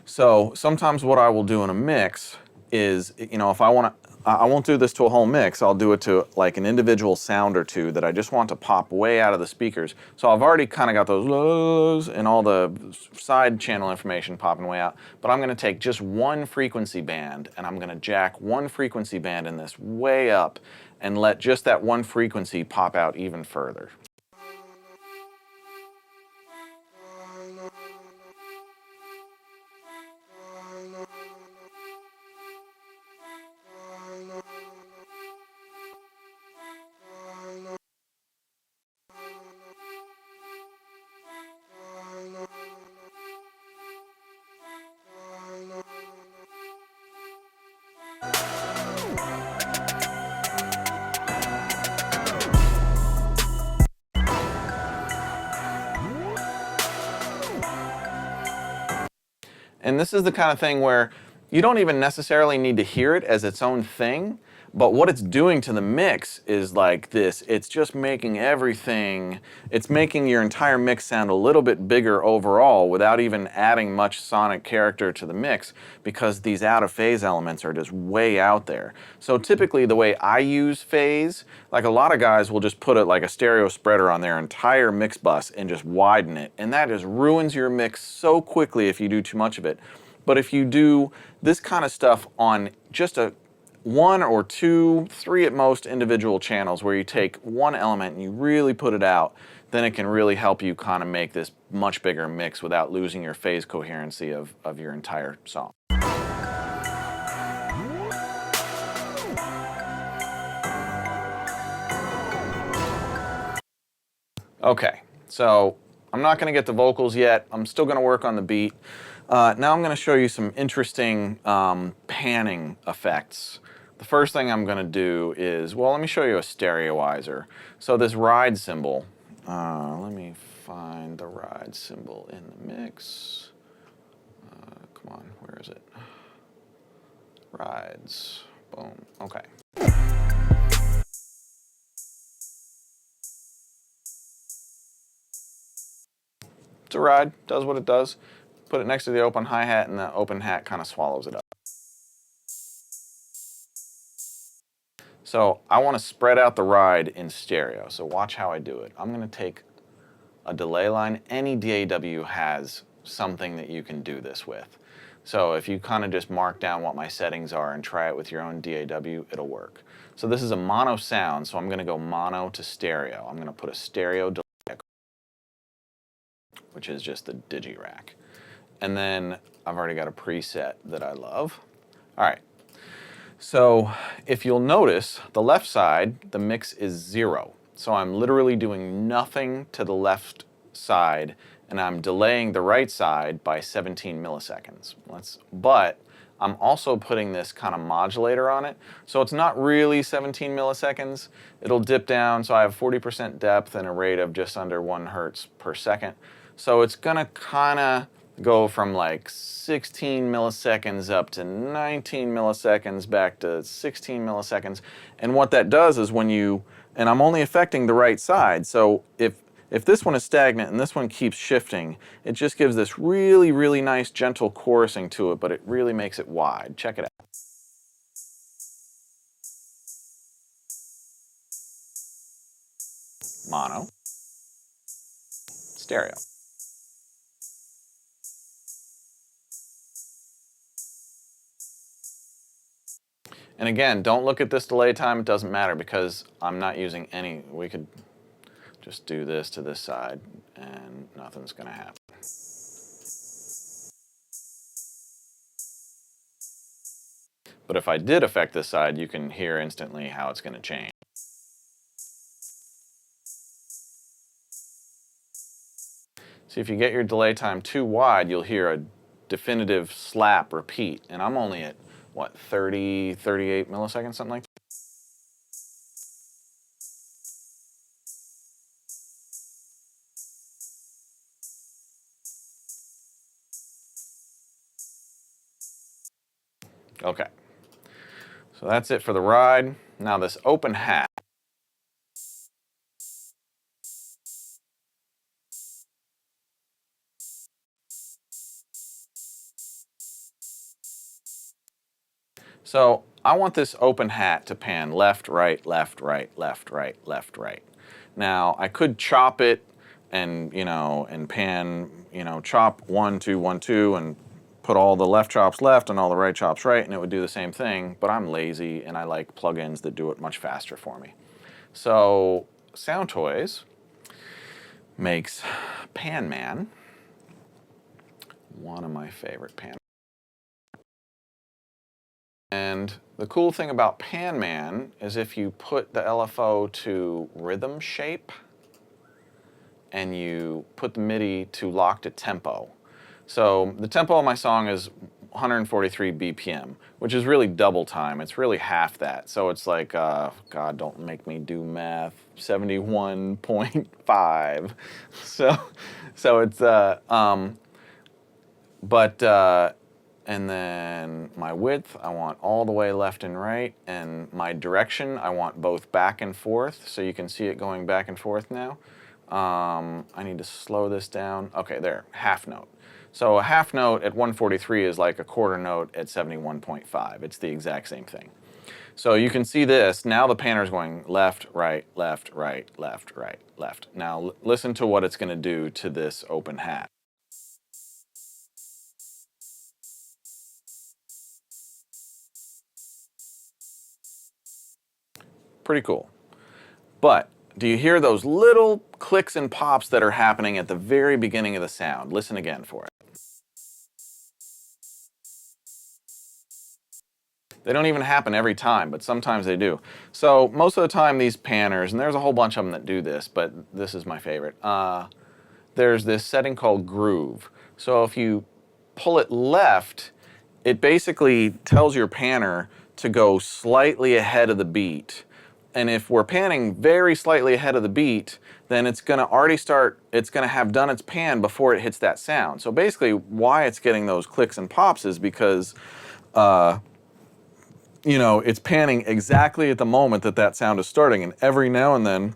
So sometimes what I will do in a mix is, you know, if I want to, I won't do this to a whole mix, I'll do it to like an individual sound or two that I just want to pop way out of the speakers. So I've already kind of got those lows and all the side channel information popping way out, but I'm going to take just one frequency band and I'm going to jack one frequency band in this way up and let just that one frequency pop out even further. And this is the kind of thing where you don't even necessarily need to hear it as its own thing, but what it's doing to the mix is like this. It's just making everything, it's making your entire mix sound a little bit bigger overall without even adding much sonic character to the mix, because these out of phase elements are just way out there. So typically the way I use phase, like a lot of guys will just put it like a stereo spreader on their entire mix bus and just widen it, and that just ruins your mix so quickly if you do too much of it. But if you do this kind of stuff on just a one or two, three at most individual channels where you take one element and you really put it out, then it can really help you kind of make this much bigger mix without losing your phase coherency of your entire song. Okay, so I'm not going to get the vocals yet. I'm still going to work on the beat. Now I'm going to show you some interesting panning effects. The first thing I'm going to do is, well, let me show you a stereoizer. So this ride cymbal, let me find the ride cymbal in the mix. Come on, where is it? Rides, boom, okay. It's a ride, does what it does. Put it next to the open hi-hat and the open hat kind of swallows it up. So I want to spread out the ride in stereo, so watch how I do it. I'm going to take a delay line. Any DAW has something that you can do this with. So if you kind of just mark down what my settings are and try it with your own DAW, it'll work. So this is a mono sound, so I'm going to go mono to stereo. I'm going to put a stereo delay, which is just the Digi-Rack. And then I've already got a preset that I love. All right. So if you'll notice, the left side, the mix is 0. So I'm literally doing nothing to the left side, and I'm delaying the right side by 17 milliseconds. But I'm also putting this kind of modulator on it, so it's not really 17 milliseconds. It'll dip down, so I have 40% depth and a rate of just under 1 hertz per second. So it's gonna kind of go from like 16 milliseconds up to 19 milliseconds back to 16 milliseconds. And what that does is when you, and I'm only affecting the right side, so if this one is stagnant and this one keeps shifting, it just gives this really, really nice gentle chorusing to it, but it really makes it wide. Check it out. Mono, stereo. And again, don't look at this delay time, it doesn't matter because I'm not using any, we could just do this to this side and nothing's gonna happen. But if I did affect this side, you can hear instantly how it's gonna change. See, if you get your delay time too wide, you'll hear a definitive slap repeat, and I'm only at, what, 30, 38 milliseconds, something like that. Okay, so that's it for the ride. Now this open hat. So I want this open hat to pan left, right, left, right, left, right, left, right. Now I could chop it and, and pan, chop 1, 2, 1, 2, and put all the left chops left and all the right chops right, and it would do the same thing, but I'm lazy and I like plugins that do it much faster for me. So Soundtoys makes PanMan, one of my favorite pan. And the cool thing about PanMan is if you put the LFO to rhythm shape and you put the MIDI to lock to tempo. So the tempo of my song is 143 BPM, which is really double time. It's really half that. So it's like, God, don't make me do math, 71.5. So it's, and then my width, I want all the way left and right, and my direction, I want both back and forth, so you can see it going back and forth now. I need to slow this down. Okay, there, half note. So a half note at 143 is like a quarter note at 71.5. It's the exact same thing. So you can see this, now the panner's going left, right, left, right, left, right, left. Now listen to what it's gonna do to this open hat. Pretty cool. But do you hear those little clicks and pops that are happening at the very beginning of the sound? Listen again for it. They don't even happen every time, but sometimes they do. So most of the time these panners, and there's a whole bunch of them that do this, but this is my favorite. There's this setting called groove. So if you pull it left, it basically tells your panner to go slightly ahead of the beat. And if we're panning very slightly ahead of the beat, then it's gonna have done its pan before it hits that sound. So basically why it's getting those clicks and pops is because, it's panning exactly at the moment that sound is starting, and every now and then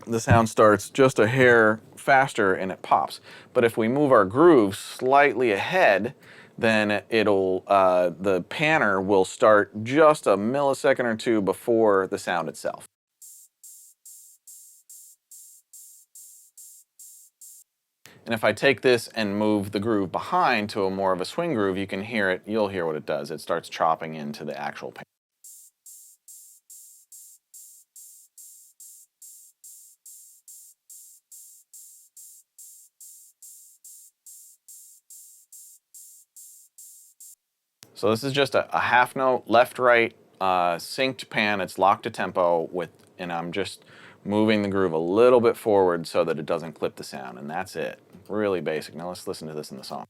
the sound starts just a hair faster and it pops. But if we move our groove slightly ahead, then the panner will start just a millisecond or two before the sound itself. And if I take this and move the groove behind to a more of a swing groove, you can hear it, you'll hear what it does. It starts chopping into the actual panner. So this is just a half note, left, right, synced pan. It's locked to tempo and I'm just moving the groove a little bit forward so that it doesn't clip the sound, and that's it. Really basic. Now let's listen to this in the song.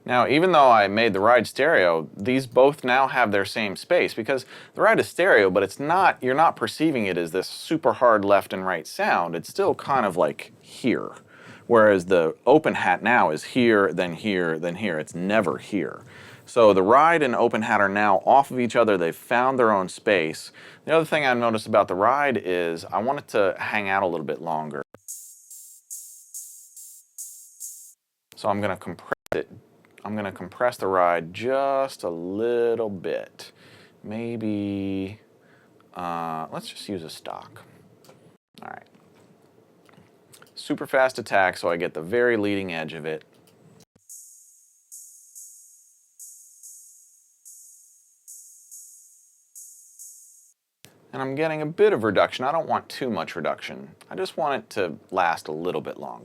Now, even though I made the ride stereo, these both now have their same space because the ride is stereo, but you're not perceiving it as this super hard left and right sound. It's still kind of like here. Whereas the open hat now is here, then here, then here. It's never here. So the ride and open hat are now off of each other. They've found their own space. The other thing I noticed about the ride is I want it to hang out a little bit longer. So I'm going to compress it. I'm going to compress the ride just a little bit. Maybe, let's just use a stock. All right. Super fast attack, so I get the very leading edge of it. And I'm getting a bit of reduction. I don't want too much reduction. I just want it to last a little bit longer.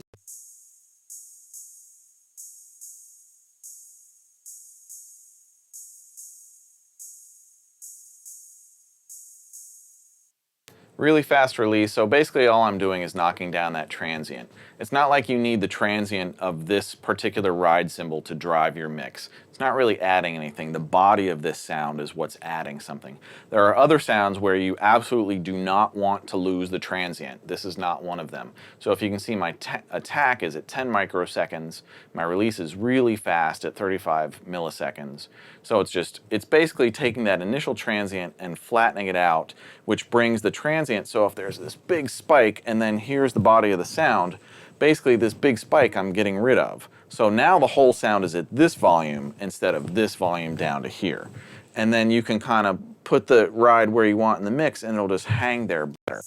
Really fast release, so basically all I'm doing is knocking down that transient. It's not like you need the transient of this particular ride cymbal to drive your mix. It's not really adding anything. The body of this sound is what's adding something. There are other sounds where you absolutely do not want to lose the transient. This is not one of them. So if you can see, my attack is at 10 microseconds. My release is really fast at 35 milliseconds. So it's basically taking that initial transient and flattening it out, which brings the transient. So if there's this big spike and then here's the body of the sound, basically this big spike I'm getting rid of. So now the whole sound is at this volume instead of this volume down to here. And then you can kind of put the ride where you want in the mix and it'll just hang there better.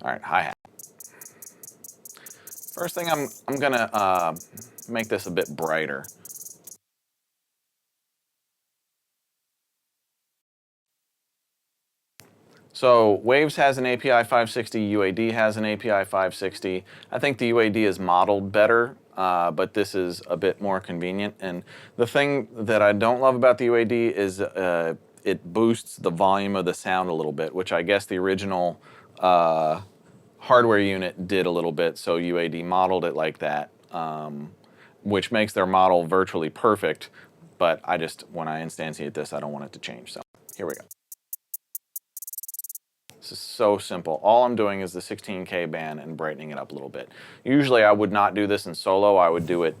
All right, hi-hat. First thing, I'm gonna make this a bit brighter. So Waves has an API 560, UAD has an API 560. I think the UAD is modeled better, but this is a bit more convenient. And the thing that I don't love about the UAD is it boosts the volume of the sound a little bit, which I guess the original hardware unit did a little bit, so UAD modeled it like that, which makes their model virtually perfect, but when I instantiate this, I don't want it to change, so here we go. This is so simple. All I'm doing is the 16K band and brightening it up a little bit. Usually I would not do this in solo. I would do it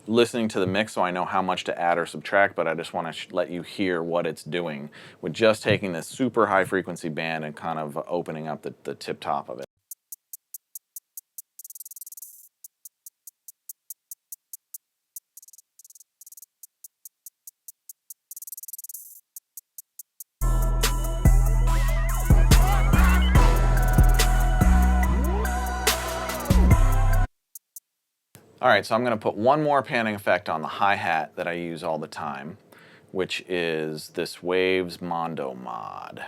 listening to the mix so I know how much to add or subtract, but I just want to let you hear what it's doing with just taking this super high frequency band and kind of opening up the tip top of it. All right, so I'm going to put one more panning effect on the hi-hat that I use all the time, which is this Waves Mondo mod.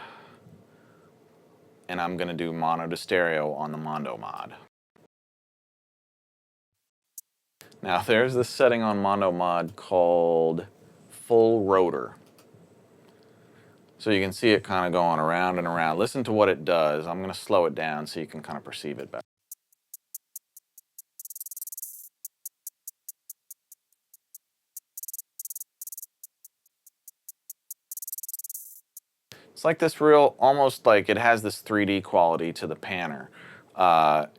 And I'm going to do mono to stereo on the Mondo mod. Now there's this setting on Mondo mod called full rotor. So you can see it kind of going around and around. Listen to what it does. I'm going to slow it down so you can kind of perceive it better. It's like this real, almost like it has this 3D quality to the panner.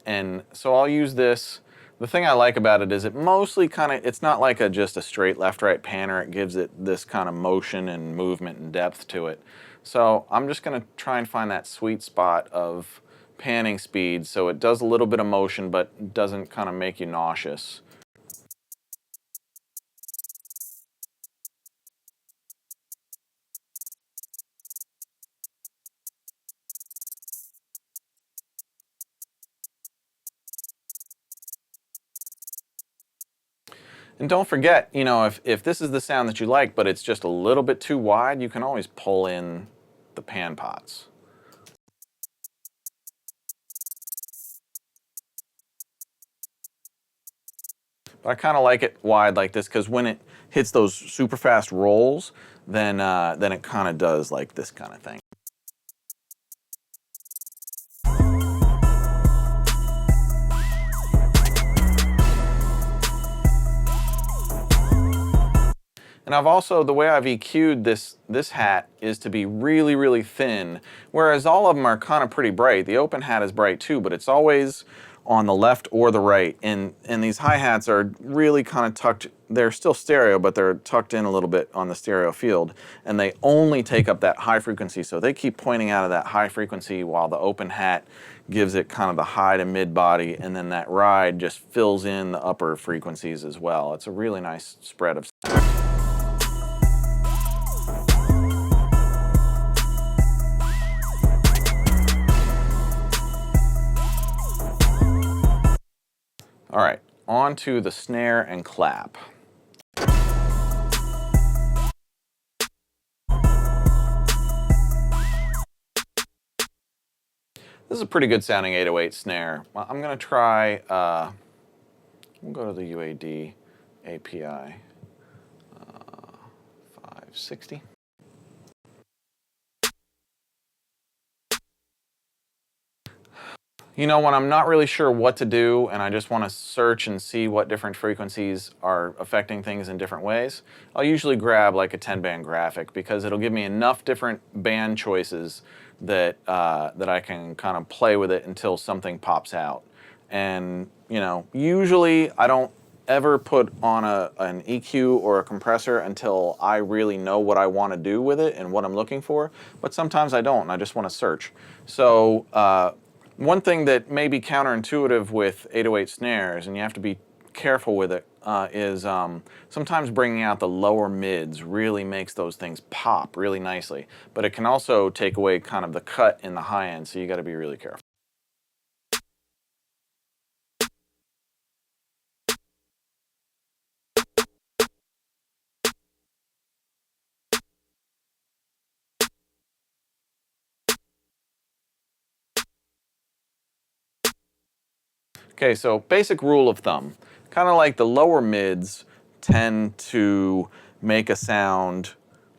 And so I'll use this. The thing I like about it is it mostly kind of, it's not like just a straight left-right panner. It gives it this kind of motion and movement and depth to it. So I'm just going to try and find that sweet spot of panning speed so it does a little bit of motion but doesn't kind of make you nauseous. And don't forget, you know, if this is the sound that you like, but it's just a little bit too wide, you can always pull in the pan pots. But I kind of like it wide like this because when it hits those super fast rolls, then it kind of does like this kind of thing. And I've also, the way I've EQ'd this hat is to be really, really thin, whereas all of them are kind of pretty bright. The open hat is bright too, but it's always on the left or the right. And these hi-hats are really kind of tucked, they're still stereo, but they're tucked in a little bit on the stereo field. And they only take up that high frequency, so they keep pointing out of that high frequency while the open hat gives it kind of the high to mid body, and then that ride just fills in the upper frequencies as well. It's a really nice spread of sound. All right, on to the snare and clap. This is a pretty good sounding 808 snare. I'm going to try, we'll go to the UAD API 560. You know, when I'm not really sure what to do and I just want to search and see what different frequencies are affecting things in different ways, I'll usually grab like a 10-band graphic because it'll give me enough different band choices that, that I can kind of play with it until something pops out. And, you know, usually I don't ever put on an EQ or a compressor until I really know what I want to do with it and what I'm looking for, but sometimes I don't and I just want to search. So, one thing that may be counterintuitive with 808 snares, and you have to be careful with it, is sometimes bringing out the lower mids really makes those things pop really nicely. But it can also take away kind of the cut in the high end, so you got to be really careful. Okay, so basic rule of thumb, kind of like the lower mids tend to make a sound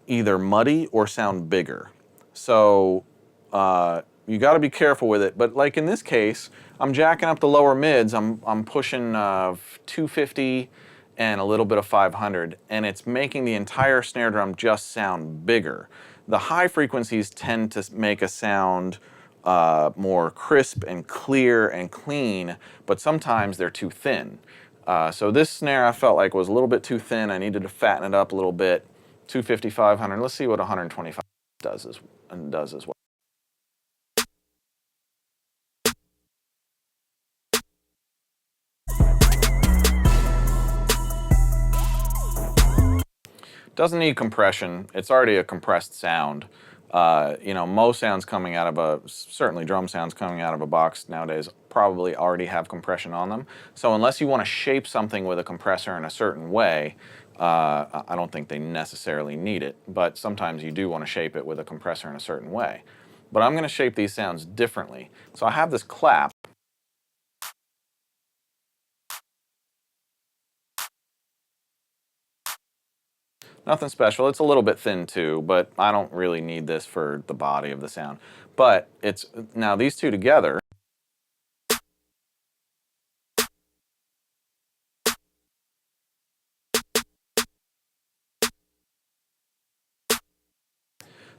either muddy or sound bigger. So you got to be careful with it. But like in this case, I'm jacking up the lower mids. I'm pushing 250 and a little bit of 500, and it's making the entire snare drum just sound bigger. The high frequencies tend to make a sound more crisp and clear and clean, but sometimes they're too thin. So this snare I felt like was a little bit too thin. I needed to fatten it up a little bit. 250, 500. Let's see what 125 does as well. Doesn't need compression. It's already a compressed sound. You know, most sounds coming out of certainly drum sounds coming out of a box nowadays probably already have compression on them. So unless you want to shape something with a compressor in a certain way, I don't think they necessarily need it. But sometimes you do want to shape it with a compressor in a certain way. But I'm going to shape these sounds differently. So I have this clap. Nothing special. It's a little bit thin too, but I don't really need this for the body of the sound. But it's now these two together.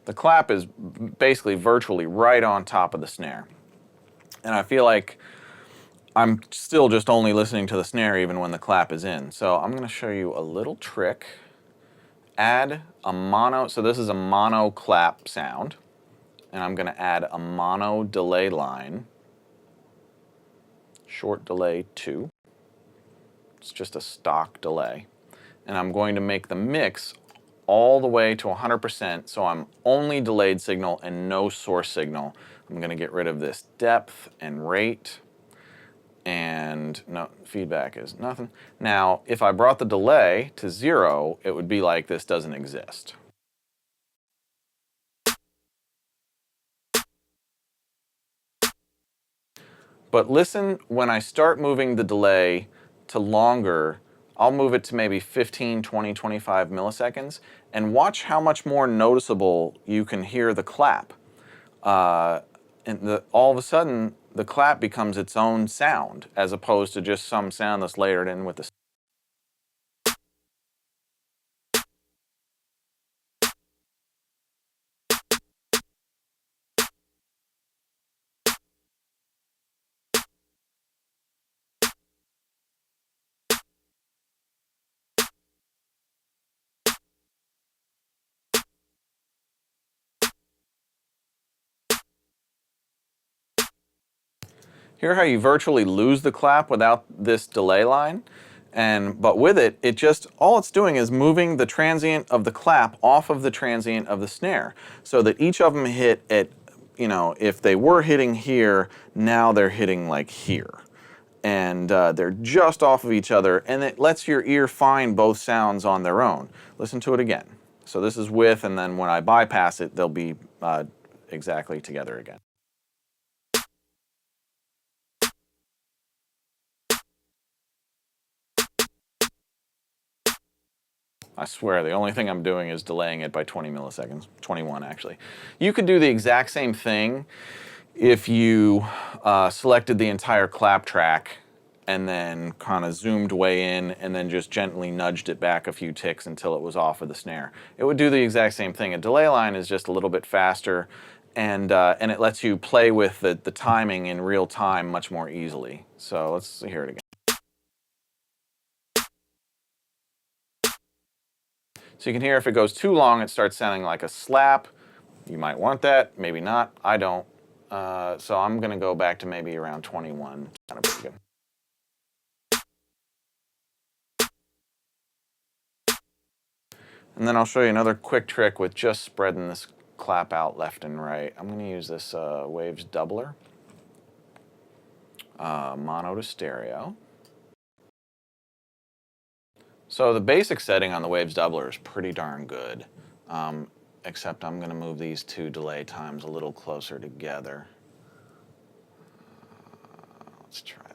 The clap is basically virtually right on top of the snare. And I feel like I'm still just only listening to the snare even when the clap is in. So I'm going to show you a little trick. Add a mono, so this is a mono clap sound, and I'm going to add a mono delay line, short delay 2. It's just a stock delay. And I'm going to make the mix all the way to 100%, so I'm only delayed signal and no source signal. I'm going to get rid of this depth and rate. And no, feedback is nothing. Now, if I brought the delay to 0, it would be like this doesn't exist. But listen, when I start moving the delay to longer, I'll move it to maybe 15, 20, 25 milliseconds, and watch how much more noticeable you can hear the clap. All of a sudden, the clap becomes its own sound, as opposed to just some sound that's layered in with the. Hear how you virtually lose the clap without this delay line? But with it, all it's doing is moving the transient of the clap off of the transient of the snare, so that each of them hit at, you know, if they were hitting here, now they're hitting like here. And they're just off of each other, and it lets your ear find both sounds on their own. Listen to it again. So this is with, and then when I bypass it, they'll be exactly together again. I swear, the only thing I'm doing is delaying it by 20 milliseconds, 21 actually. You could do the exact same thing if you selected the entire clap track and then kind of zoomed way in and then just gently nudged it back a few ticks until it was off of the snare. It would do the exact same thing. A delay line is just a little bit faster, and it lets you play with the timing in real time much more easily. So let's hear it again. So you can hear if it goes too long, it starts sounding like a slap. You might want that, maybe not. I don't. So I'm going to go back to maybe around 21. Kind of pretty good. And then I'll show you another quick trick with just spreading this clap out left and right. I'm going to use this Waves doubler, mono to stereo. So the basic setting on the Waves doubler is pretty darn good, except I'm going to move these two delay times a little closer together. Let's try that.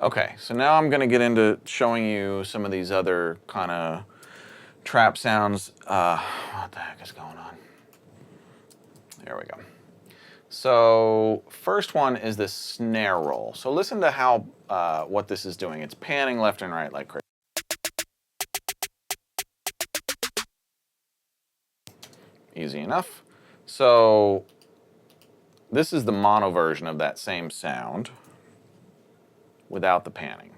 Okay, so now I'm going to get into showing you some of these other kind of trap sounds. What the heck is going on? There we go. So first one is this snare roll. So listen to how what this is doing. It's panning left and right like crazy. Easy enough. So this is the mono version of that same sound without the panning.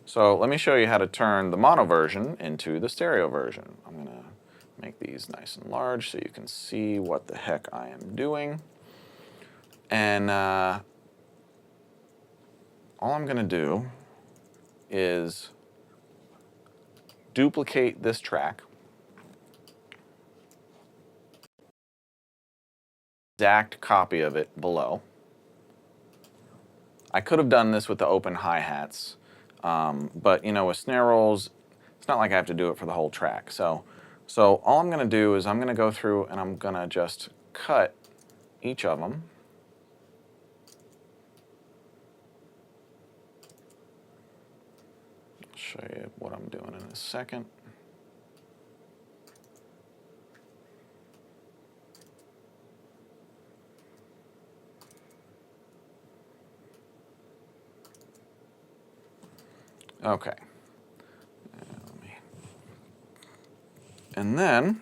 So let me show you how to turn the mono version into the stereo version. I'm going to make these nice and large so you can see what the heck I am doing. And all I'm going to do is duplicate this track. Exact copy of it below. I could have done this with the open hi-hats, but you know, with snare rolls, it's not like I have to do it for the whole track. So all I'm going to do is I'm going to go through and I'm going to just cut each of them. I'll show you what I'm doing in a second. Okay. And then,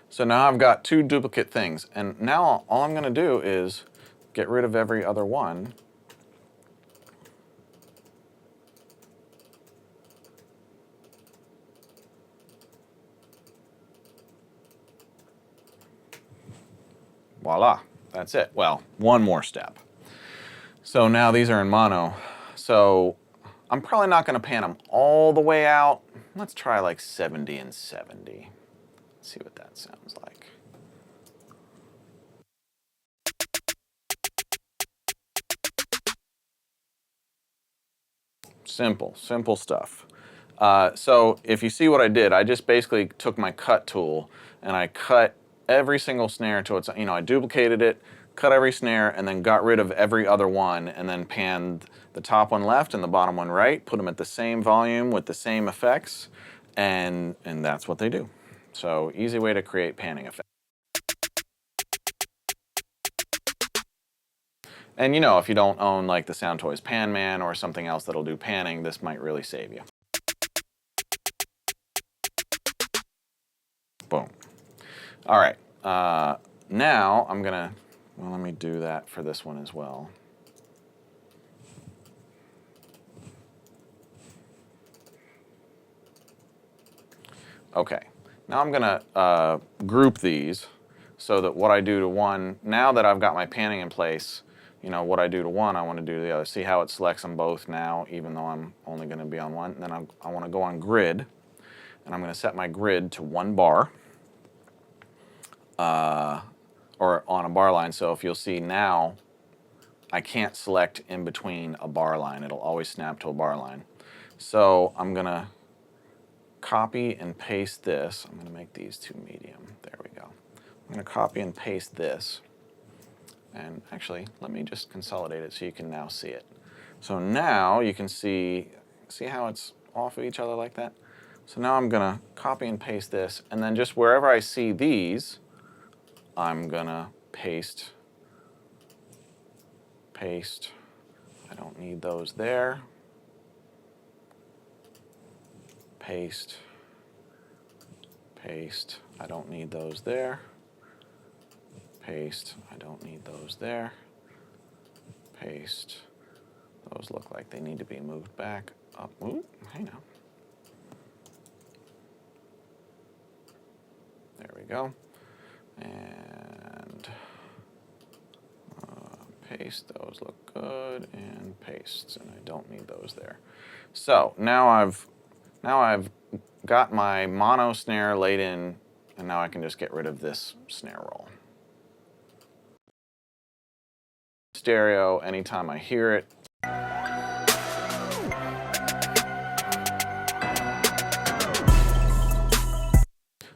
so now I've got two duplicate things, and now all I'm going to do is get rid of every other one. Voila, that's it. Well, one more step. So now these are in mono. So I'm probably not going to pan them all the way out. Let's try like 70 and 70. Let's see what that sounds like. Simple stuff. So if you see what I did, I just basically took my cut tool and I cut every single snare to its, I duplicated it, cut every snare, and then got rid of every other one, and then panned the top one left and the bottom one right, put them at the same volume with the same effects, and that's what they do. So easy way to create panning effects. And if you don't own like the Soundtoys Panman or something else that'll do panning, this might really save you. Boom. All right, now I'm gonna, well, let me do that for this one as well. Okay, Now I'm gonna group these so that what I do to one, now that I've got my panning in place, you know, what I do to one, I want to do to the other. See how it selects them both now, even though I'm only going to be on one. And then I want to go on grid, and I'm going to set my grid to 1 bar, or on a bar line. So if you'll see now, I can't select in between a bar line. It'll always snap to a bar line. So I'm going to copy and paste this. I'm going to make these 2 medium. There we go. I'm going to copy and paste this. And actually, let me just consolidate it so you can now see it. So now you can see how it's off of each other like that? So now I'm going to copy and paste this, and then just wherever I see these, I'm going to paste. I don't need those there. Paste. I don't need those there. Paste. I don't need those there. Paste. Those look like they need to be moved back up. Ooh, hey now. There we go. And paste. Those look good. And paste. And I don't need those there. So now I've got my mono snare laid in, and now I can just get rid of this snare roll. Stereo, anytime I hear it.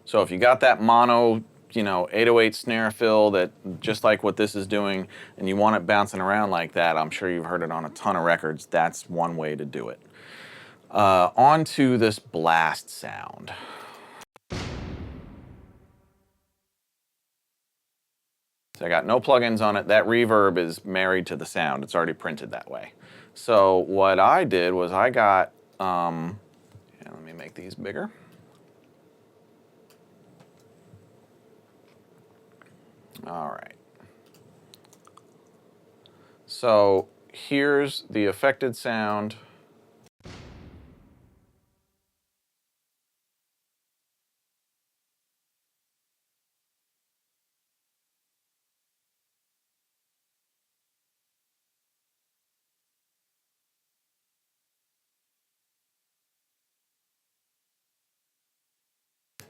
So if you got that mono, 808 snare fill that just like what this is doing, and you want it bouncing around like that, I'm sure you've heard it on a ton of records. That's one way to do it. On to this blast sound. So I got no plugins on it. That reverb is married to the sound. It's already printed that way. So what I did was I got, let me make these bigger. All right. So here's the affected sound.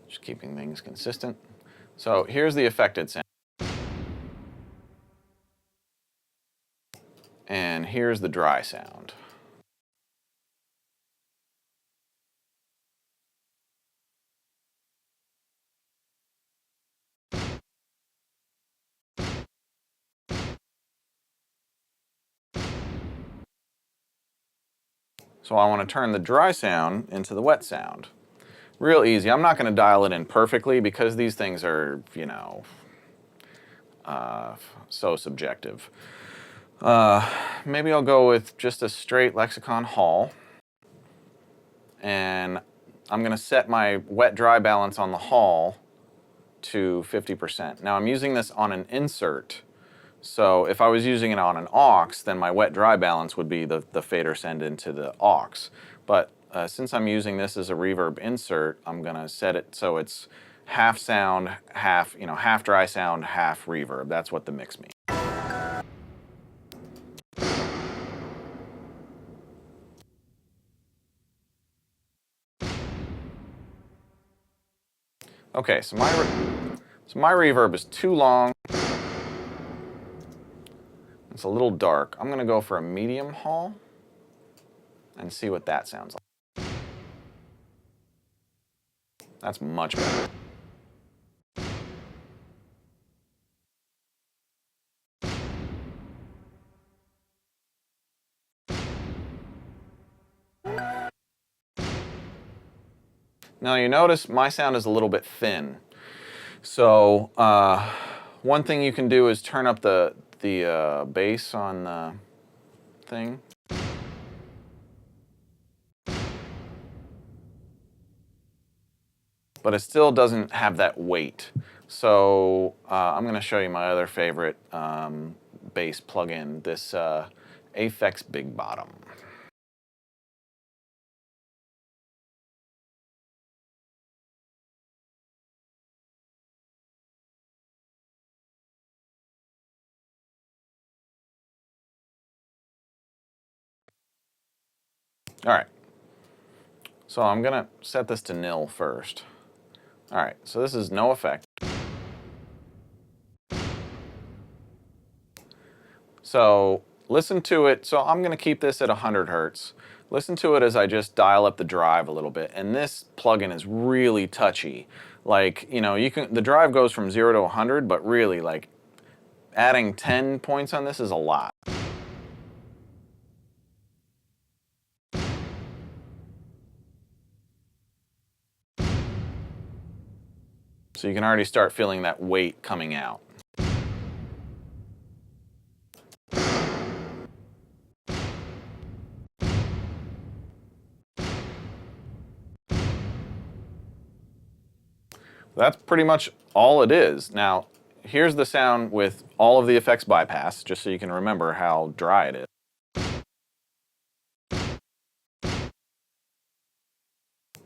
Just keeping things consistent. So here's the affected sound. And here's the dry sound. So I want to turn the dry sound into the wet sound. Real easy. I'm not going to dial it in perfectly because these things are, so subjective. Maybe I'll go with just a straight Lexicon Hall. And I'm going to set my wet-dry balance on the Hall to 50%. Now I'm using this on an insert. So if I was using it on an aux, then my wet-dry balance would be the fader send into the aux. But since I'm using this as a reverb insert, I'm going to set it so it's half sound, half dry sound, half reverb. That's what the mix means. Okay, so my reverb is too long. It's a little dark. I'm going to go for a medium Hall and see what that sounds like. That's much better. Now you notice my sound is a little bit thin. So one thing you can do is turn up the bass on the thing. But it still doesn't have that weight. So I'm going to show you my other favorite bass plugin, this Aphex Big Bottom. All right. So I'm going to set this to nil first. All right, so this is no effect. So listen to it. So I'm going to keep this at 100 hertz. Listen to it as I just dial up the drive a little bit. And this plugin is really touchy. Like, you know, the drive goes from 0 to 100, but really, like, adding 10 points on this is a lot. So you can already start feeling that weight coming out. That's pretty much all it is. Now, here's the sound with all of the effects bypass, just so you can remember how dry it is.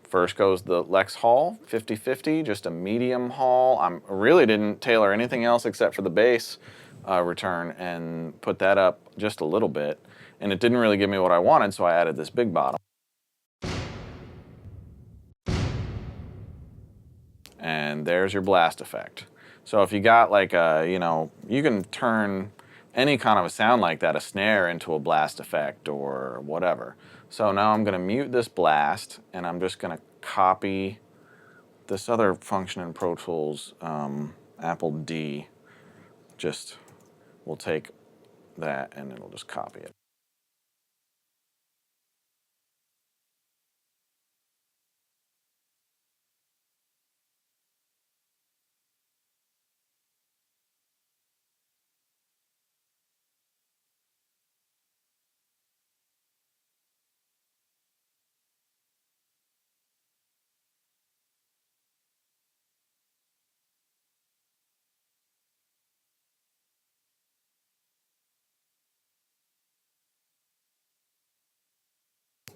First goes the Lex Hall 50/50, just a medium Hall. I really didn't tailor anything else except for the bass return and put that up just a little bit. And it didn't really give me what I wanted, so I added this big bottom. And there's your blast effect. So if you got like a, you know, you can turn any kind of a sound like that, a snare, into a blast effect or whatever. So now I'm going to mute this blast, and I'm just going to copy this other function in Pro Tools, Apple D. Just, we'll take that and it'll just copy it.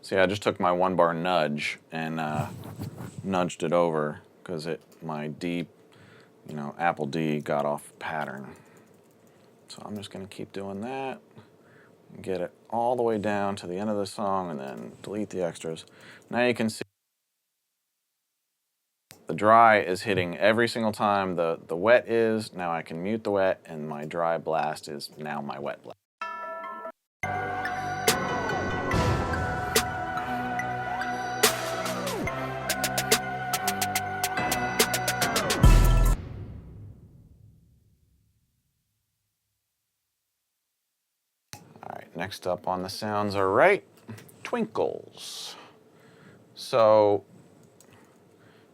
See, I just took my 1-bar nudge and nudged it over because my D, you know, Apple D got off pattern. So I'm just going to keep doing that and get it all the way down to the end of the song and then delete the extras. Now you can see the dry is hitting every single time the wet is. Now I can mute the wet, and my dry blast is now my wet blast. All right, next up on the sounds are right, twinkles. So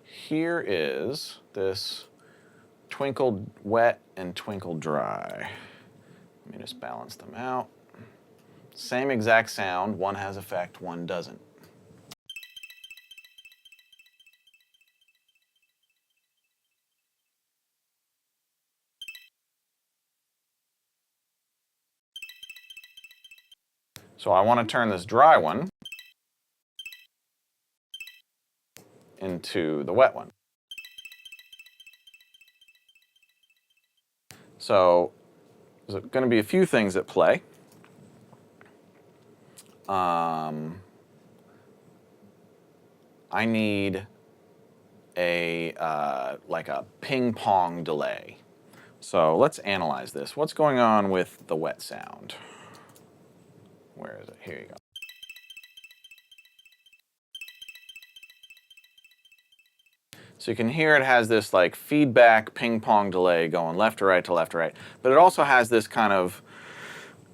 here is this twinkled wet and twinkled dry. Let me just balance them out. Same exact sound, one has effect, one doesn't. So I want to turn this dry one into the wet one. So there's going to be a few things at play. I need like a ping pong delay. So let's analyze this. What's going on with the wet sound? Where is it? Here you go. So you can hear it has this like feedback ping pong delay going left to right to left to right. But it also has this kind of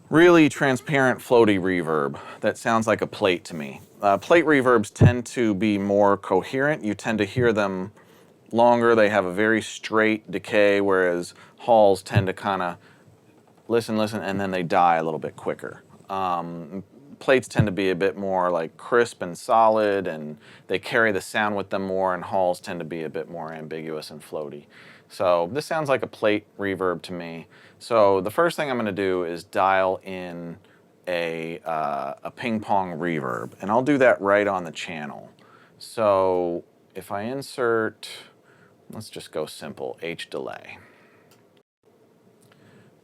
really transparent floaty reverb that sounds like a plate to me. Plate reverbs tend to be more coherent. You tend to hear them longer. They have a very straight decay, whereas halls tend to kind of listen, and then they die a little bit quicker. Plates tend to be a bit more like crisp and solid, and they carry the sound with them more, and halls tend to be a bit more ambiguous and floaty. So this sounds like a plate reverb to me. So the first thing I'm going to do is dial in a ping pong reverb, and I'll do that right on the channel. So if I insert, let's just go simple, H delay,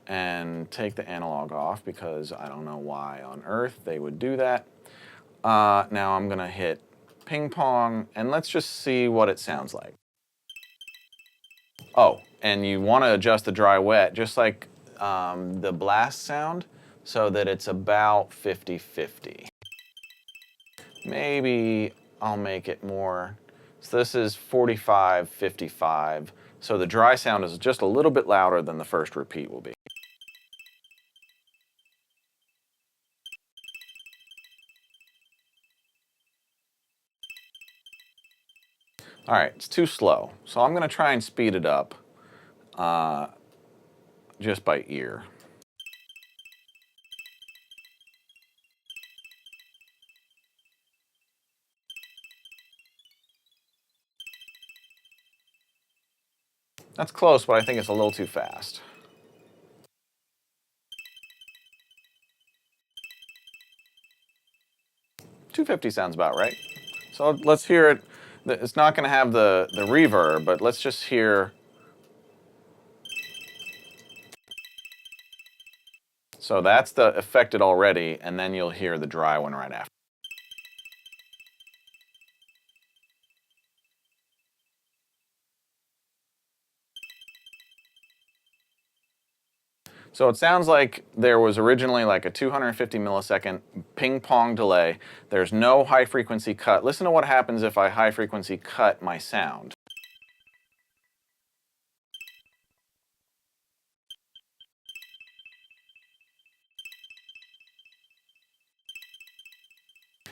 and take the analog off because I don't know why on earth they would do that. Now I'm gonna hit ping pong, and let's just see what it sounds like. Oh, and you want to adjust the dry wet, just like the blast sound, so that it's about 50-50. Maybe I'll make it more. So this is 45-55. So the dry sound is just a little bit louder than the first repeat will be. All right, it's too slow. So I'm going to try and speed it up just by ear. That's close, but I think it's a little too fast. $250 sounds about right. So let's hear it. It's not going to have the reverb, but let's just hear. So that's the affected already, and then you'll hear the dry one right after. So it sounds like there was originally like a 250 millisecond ping pong delay. There's no high frequency cut. Listen to what happens if I high frequency cut my sound.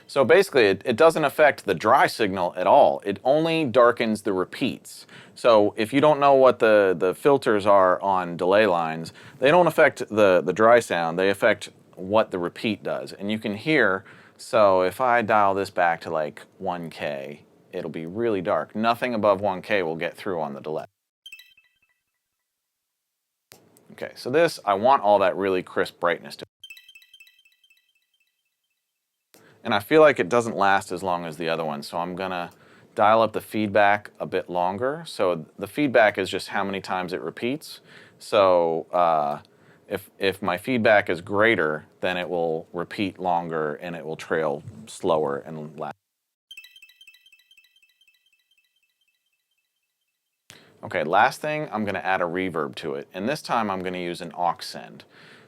So basically, it doesn't affect the dry signal at all. It only darkens the repeats. So if you don't know what the filters are on delay lines, they don't affect the dry sound. They affect what the repeat does. And you can hear, so if I dial this back to like 1K, it'll be really dark. Nothing above 1K will get through on the delay. Okay, so this, I want all that really crisp brightness to. And I feel like it doesn't last as long as the other one, so I'm gonna dial up the feedback a bit longer. So the feedback is just how many times it repeats. So if my feedback is greater, then it will repeat longer and it will trail slower and last. Okay, last thing, I'm gonna add a reverb to it. And this time I'm gonna use an aux send.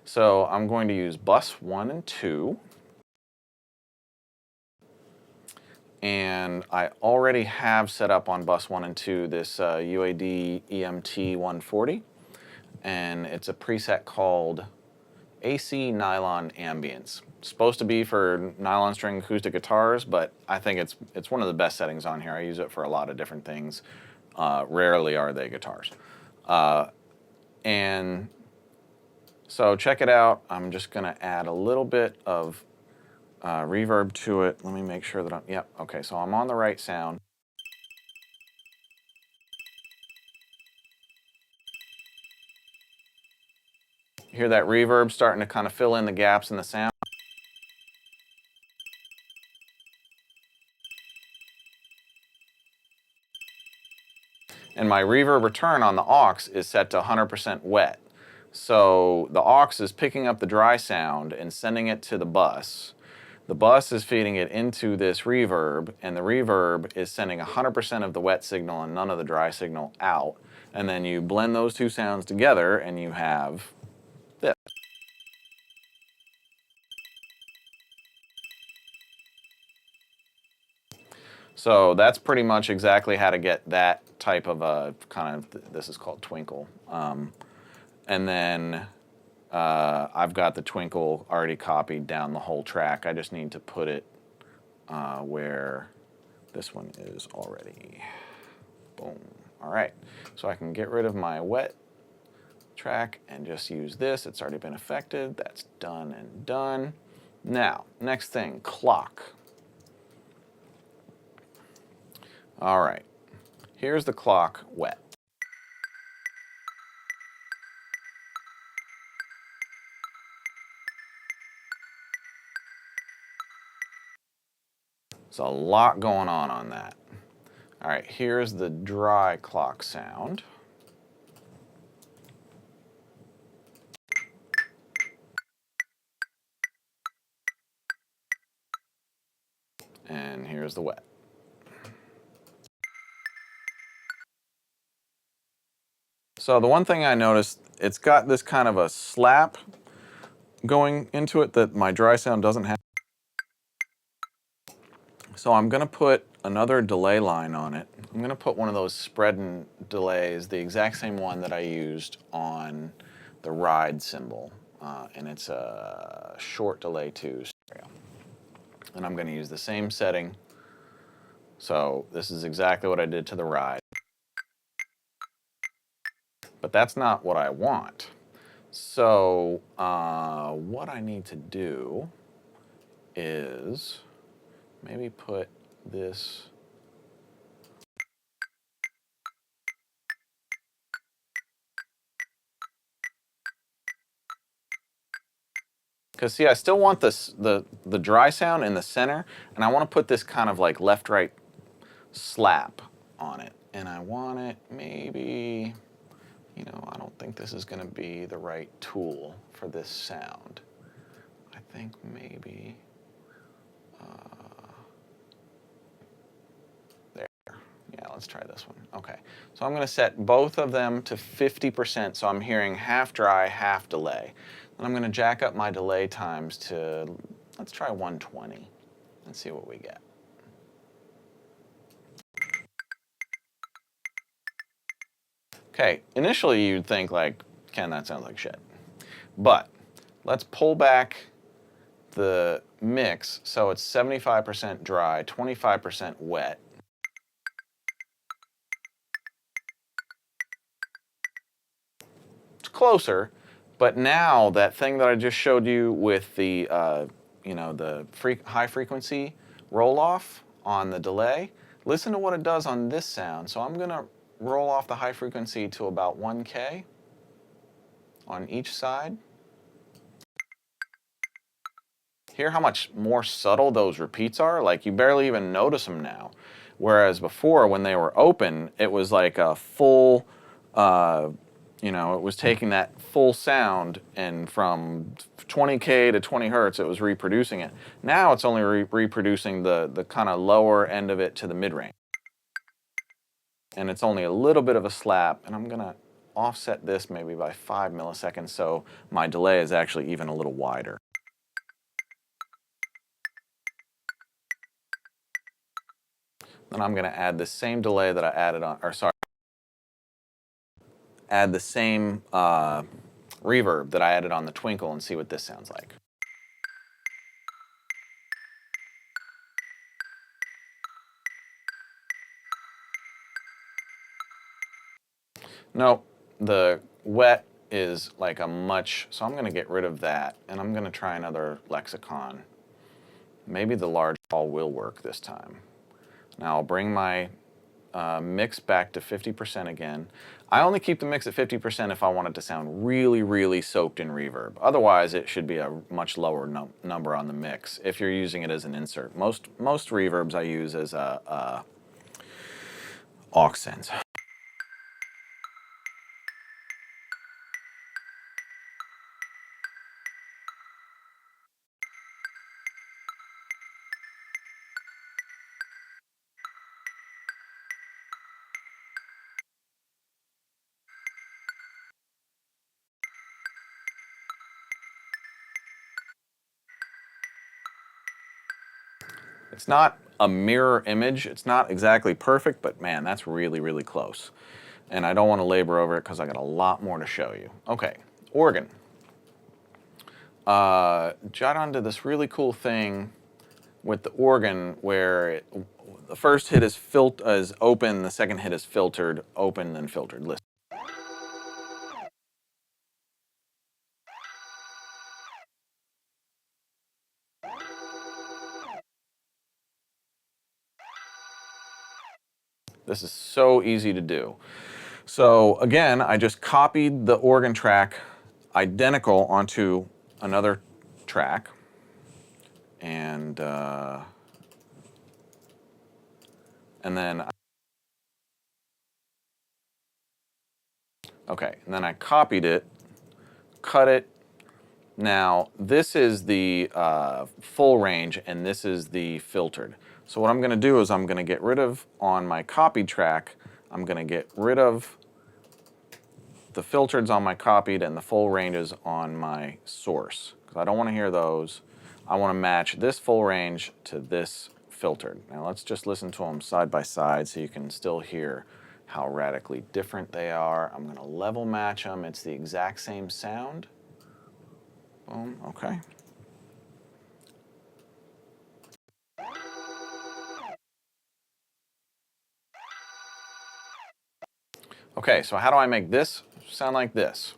So I'm going to use bus 1 and 2. And I already have set up on bus 1 and 2 this UAD EMT 140, and it's a preset called AC Nylon Ambience. It's supposed to be for nylon string acoustic guitars, but I think it's one of the best settings on here. I use it for a lot of different things. Rarely are they guitars. And so check it out. I'm just gonna add a little bit of reverb to it. Let me make sure that yep, okay, so I'm on the right sound. Hear that reverb starting to kind of fill in the gaps in the sound? And my reverb return on the aux is set to 100% wet. So the aux is picking up the dry sound and sending it to the bus. The bus is feeding it into this reverb, and the reverb is sending 100% of the wet signal and none of the dry signal out. And then you blend those two sounds together and you have this. So that's pretty much exactly how to get that type of a kind of, this is called twinkle. And then I've got the twinkle already copied down the whole track. I just need to put it where this one is already. Boom. All right. So I can get rid of my wet track and just use this. It's already been affected. That's done and done. Now, next thing, clock. All right. Here's the clock wet. There's a lot going on that. All right, here's the dry clock sound. And here's the wet. So the one thing I noticed, it's got this kind of a slap going into it that my dry sound doesn't have. So I'm going to put another delay line on it. I'm going to put one of those spreading delays, the exact same one that I used on the ride cymbal. And it's a short delay too. And I'm going to use the same setting. So this is exactly what I did to the ride. But that's not what I want. So what I need to do is maybe put this because see, I still want this the dry sound in the center, and I want to put this kind of like left-right slap on it. And I want it maybe, you know, I don't think this is going to be the right tool for this sound. I think maybe there. Yeah, let's try this one. Okay, so I'm going to set both of them to 50%, so I'm hearing half dry, half delay. Then I'm going to jack up my delay times to, let's try 120 and see what we get. Okay, initially you'd think like, Ken, that sounds like shit. But let's pull back the mix so it's 75% dry, 25% wet. It's closer, but now that thing that I just showed you with the, you know, the high frequency roll off on the delay, listen to what it does on this sound. So I'm gonna roll off the high frequency to about 1K on each side. Hear how much more subtle those repeats are? Like you barely even notice them now. Whereas before, when they were open, it was like a full, you know, it was taking that full sound and from 20K to 20 hertz, it was reproducing it. Now it's only reproducing the kind of lower end of it to the mid-range. And it's only a little bit of a slap, and I'm gonna offset this maybe by 5 milliseconds so my delay is actually even a little wider. Then I'm gonna add the same delay that I added on, or sorry, add the same reverb that I added on the Twinkle and see what this sounds like. No, the wet is like a much, so I'm going to get rid of that, and I'm going to try another lexicon. Maybe the large ball will work this time. Now I'll bring my mix back to 50% again. I only keep the mix at 50% if I want it to sound really, really soaked in reverb. Otherwise, it should be a much lower number on the mix if you're using it as an insert. Most reverbs I use as a aux sends. It's not a mirror image. It's not exactly perfect, but man, that's really, really close. And I don't want to labor over it because I got a lot more to show you. Okay, organ. Jot onto this really cool thing with the organ where the first hit is open, the second hit is filtered, open, then filtered. Listen. This is so easy to do. So again, I just copied the organ track identical onto another track, and then okay, and then I copied it, cut it. Now this is the full range, and this is the filtered. So what I'm going to do is I'm going to get rid of, on my copied track, I'm going to get rid of the filtereds on my copied and the full ranges on my source, because I don't want to hear those. I want to match this full range to this filtered. Now let's just listen to them side by side so you can still hear how radically different they are. I'm going to level match them. It's the exact same sound. Boom, okay. Okay, so how do I make this sound like this?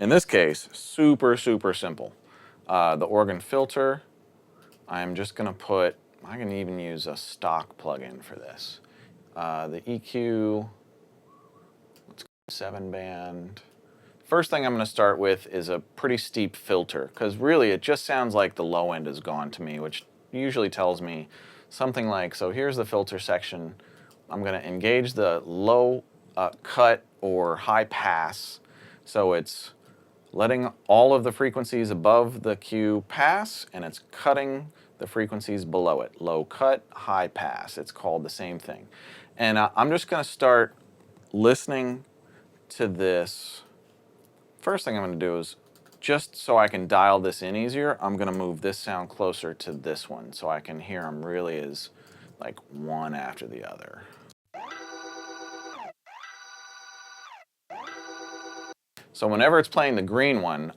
In this case, super, super simple. The organ filter, I'm just going to put, I can even use a stock plugin for this. The EQ, let's go 7-band. First thing I'm going to start with is a pretty steep filter, because really it just sounds like the low end is gone to me, which usually tells me something like, so here's the filter section. I'm going to engage the low cut or high pass, so it's letting all of the frequencies above the cue pass, and it's cutting the frequencies below it. Low cut, high pass. It's called the same thing. And I'm just going to start listening to this. First thing I'm going to do is, just so I can dial this in easier, I'm going to move this sound closer to this one so I can hear them really as like one after the other. So whenever it's playing the green one,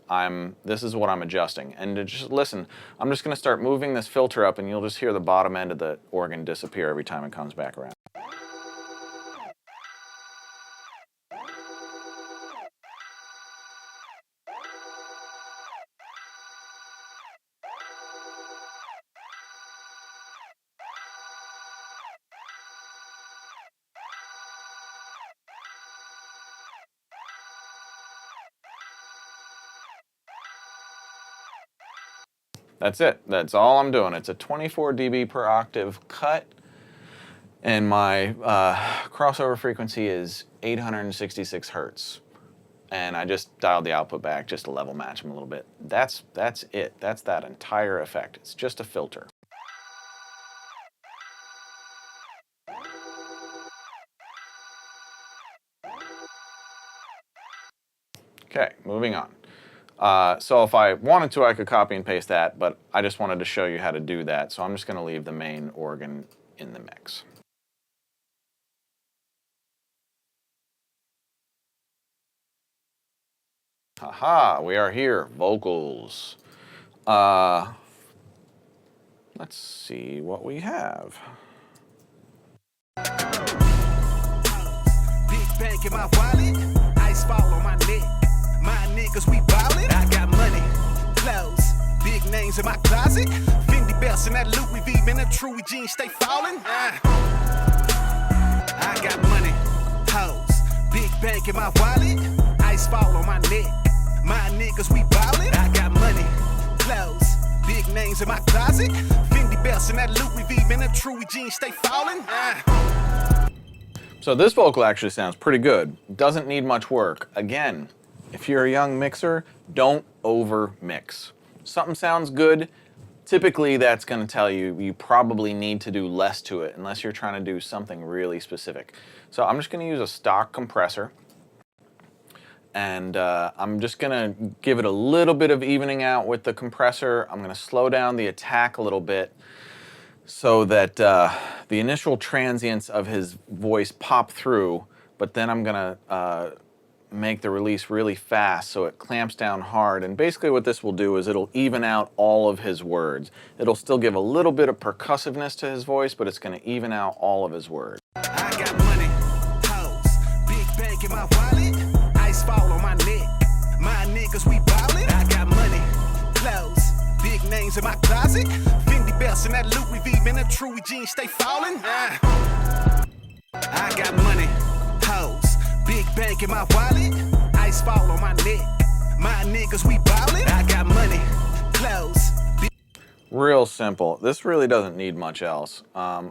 this is what I'm adjusting. And to just listen, I'm just going to start moving this filter up, and you'll just hear the bottom end of the organ disappear every time it comes back around. That's it. That's all I'm doing. It's a 24 dB per octave cut, and my crossover frequency is 866 hertz. And I just dialed the output back just to level match them a little bit. That's it. That's that entire effect. It's just a filter. Okay, moving on. So if I wanted to, I could copy and paste that, but I just wanted to show you how to do that. So I'm just going to leave the main organ in the mix. Haha, we are here, vocals. Let's see what we have. Big bank in my wallet, ice fall on my neck. My niggas, we ballin'. I got money, clothes, big names in my closet. Fendi belts and that Louis V, man, that Truly jeans stay fallin'. I got money, hoes, big bank in my wallet, ice fall on my neck. My niggas, we ballin'. I got money, clothes, big names in my closet. Fendi belts and that Louis V, man, that Truly jeans stay fallin'. So this vocal actually sounds pretty good. Doesn't need much work. Again, if you're a young mixer, don't over mix. Something sounds good, typically that's going to tell you you probably need to do less to it unless you're trying to do something really specific. So I'm just going to use a stock compressor, and I'm just going to give it a little bit of evening out with the compressor. I'm going to slow down the attack a little bit so that the initial transients of his voice pop through, but then I'm going to make the release really fast so it clamps down hard. And basically what this will do is it'll even out all of his words. It'll still give a little bit of percussiveness to his voice, but it's going to even out all of his words. I got money, hoes, big bank in my wallet, ice fall on my neck. My niggas, we ballin'. I got money, clothes, big names in my closet. Fendi belts and that Louis V, man, that Truly jeans stay fallin'. I got money, hoes, big bank in my wallet, ice fall on my neck. My niggas, we ballin'. I got money, clothes. Real simple. This really doesn't need much else. I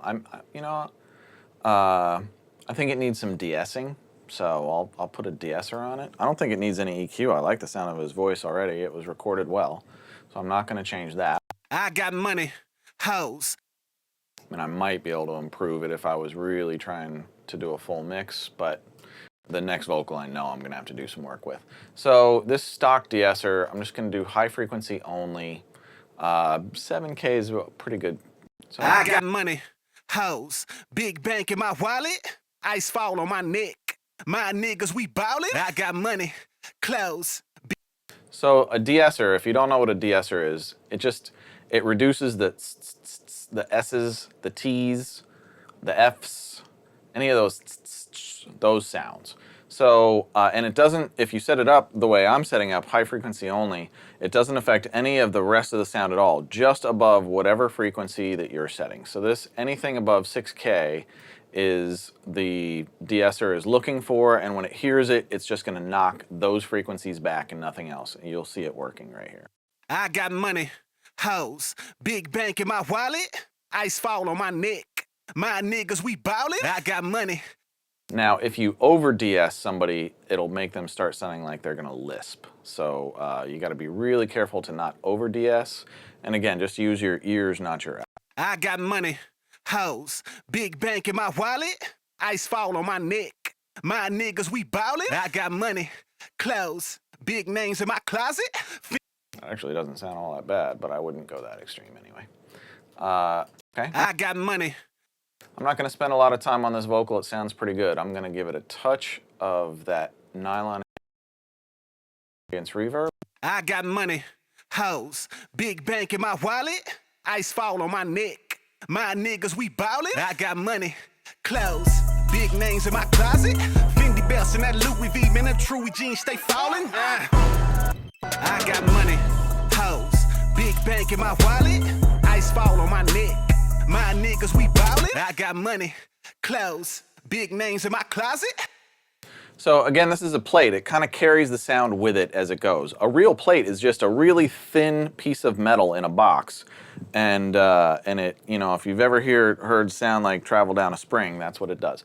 think it needs some de-essing, so I'll put a de-esser on it. I don't think it needs any EQ. I like the sound of his voice already. It was recorded well, so I'm not going to change that. I got money, hoes. and I might be able to improve it if I was really trying to do a full mix, but the next vocal I know I'm gonna have to do some work with. So this stock de-esser, I'm just gonna do high frequency only. 7K is pretty good. So I got money, hoes, big bank in my wallet, ice fall on my neck. My niggas, we ballin'. I got money, clothes. So a de-esser, if you don't know what a de-esser is, it reduces the S's, the T's, the F's, any of those sounds. So, and it doesn't, if you set it up the way I'm setting up, high frequency only, it doesn't affect any of the rest of the sound at all, just above whatever frequency that you're setting. So this, anything above 6K is the de-esser is looking for, and when it hears it, it's just gonna knock those frequencies back and nothing else. And you'll see it working right here. I got money, hoes, big bank in my wallet, ice fall on my neck. My niggas, we ballin'. I got money. Now, if you over de-ess somebody, it'll make them start sounding like they're gonna lisp. So you gotta be really careful to not over de-ess. And again, just use your ears, not your eyes. I got money, hoes, big bank in my wallet, ice fall on my neck. My niggas, we ballin'. I got money, clothes, big names in my closet. It actually doesn't sound all that bad, but I wouldn't go that extreme anyway. Okay. I got money. I'm not going to spend a lot of time on this vocal. It sounds pretty good. I'm going to give it a touch of that nylon against reverb. I got money, hoes, big bank in my wallet, ice fall on my neck. My niggas, we ballin'. I got money, clothes, big names in my closet. Fendi belts and that Louis V, man, that Truey jeans stay fallin'. I got money, hoes, big bank in my wallet, ice fall on my neck. My niggas, we ballin'. I got money, clothes, big names in my closet. So again, this is a plate. It kind of carries the sound with it as it goes. A real plate is just a really thin piece of metal in a box. And it, you know, if you've ever heard sound like travel down a spring, that's what it does.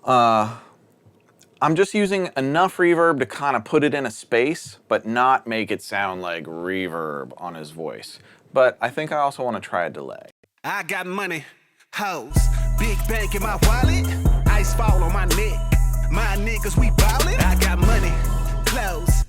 I'm just using enough reverb to kind of put it in a space, but not make it sound like reverb on his voice. But I think I also want to try a delay. I got money, hoes, big bank in my wallet, ice fall on my neck. My niggas, we ballin'. I got money, clothes.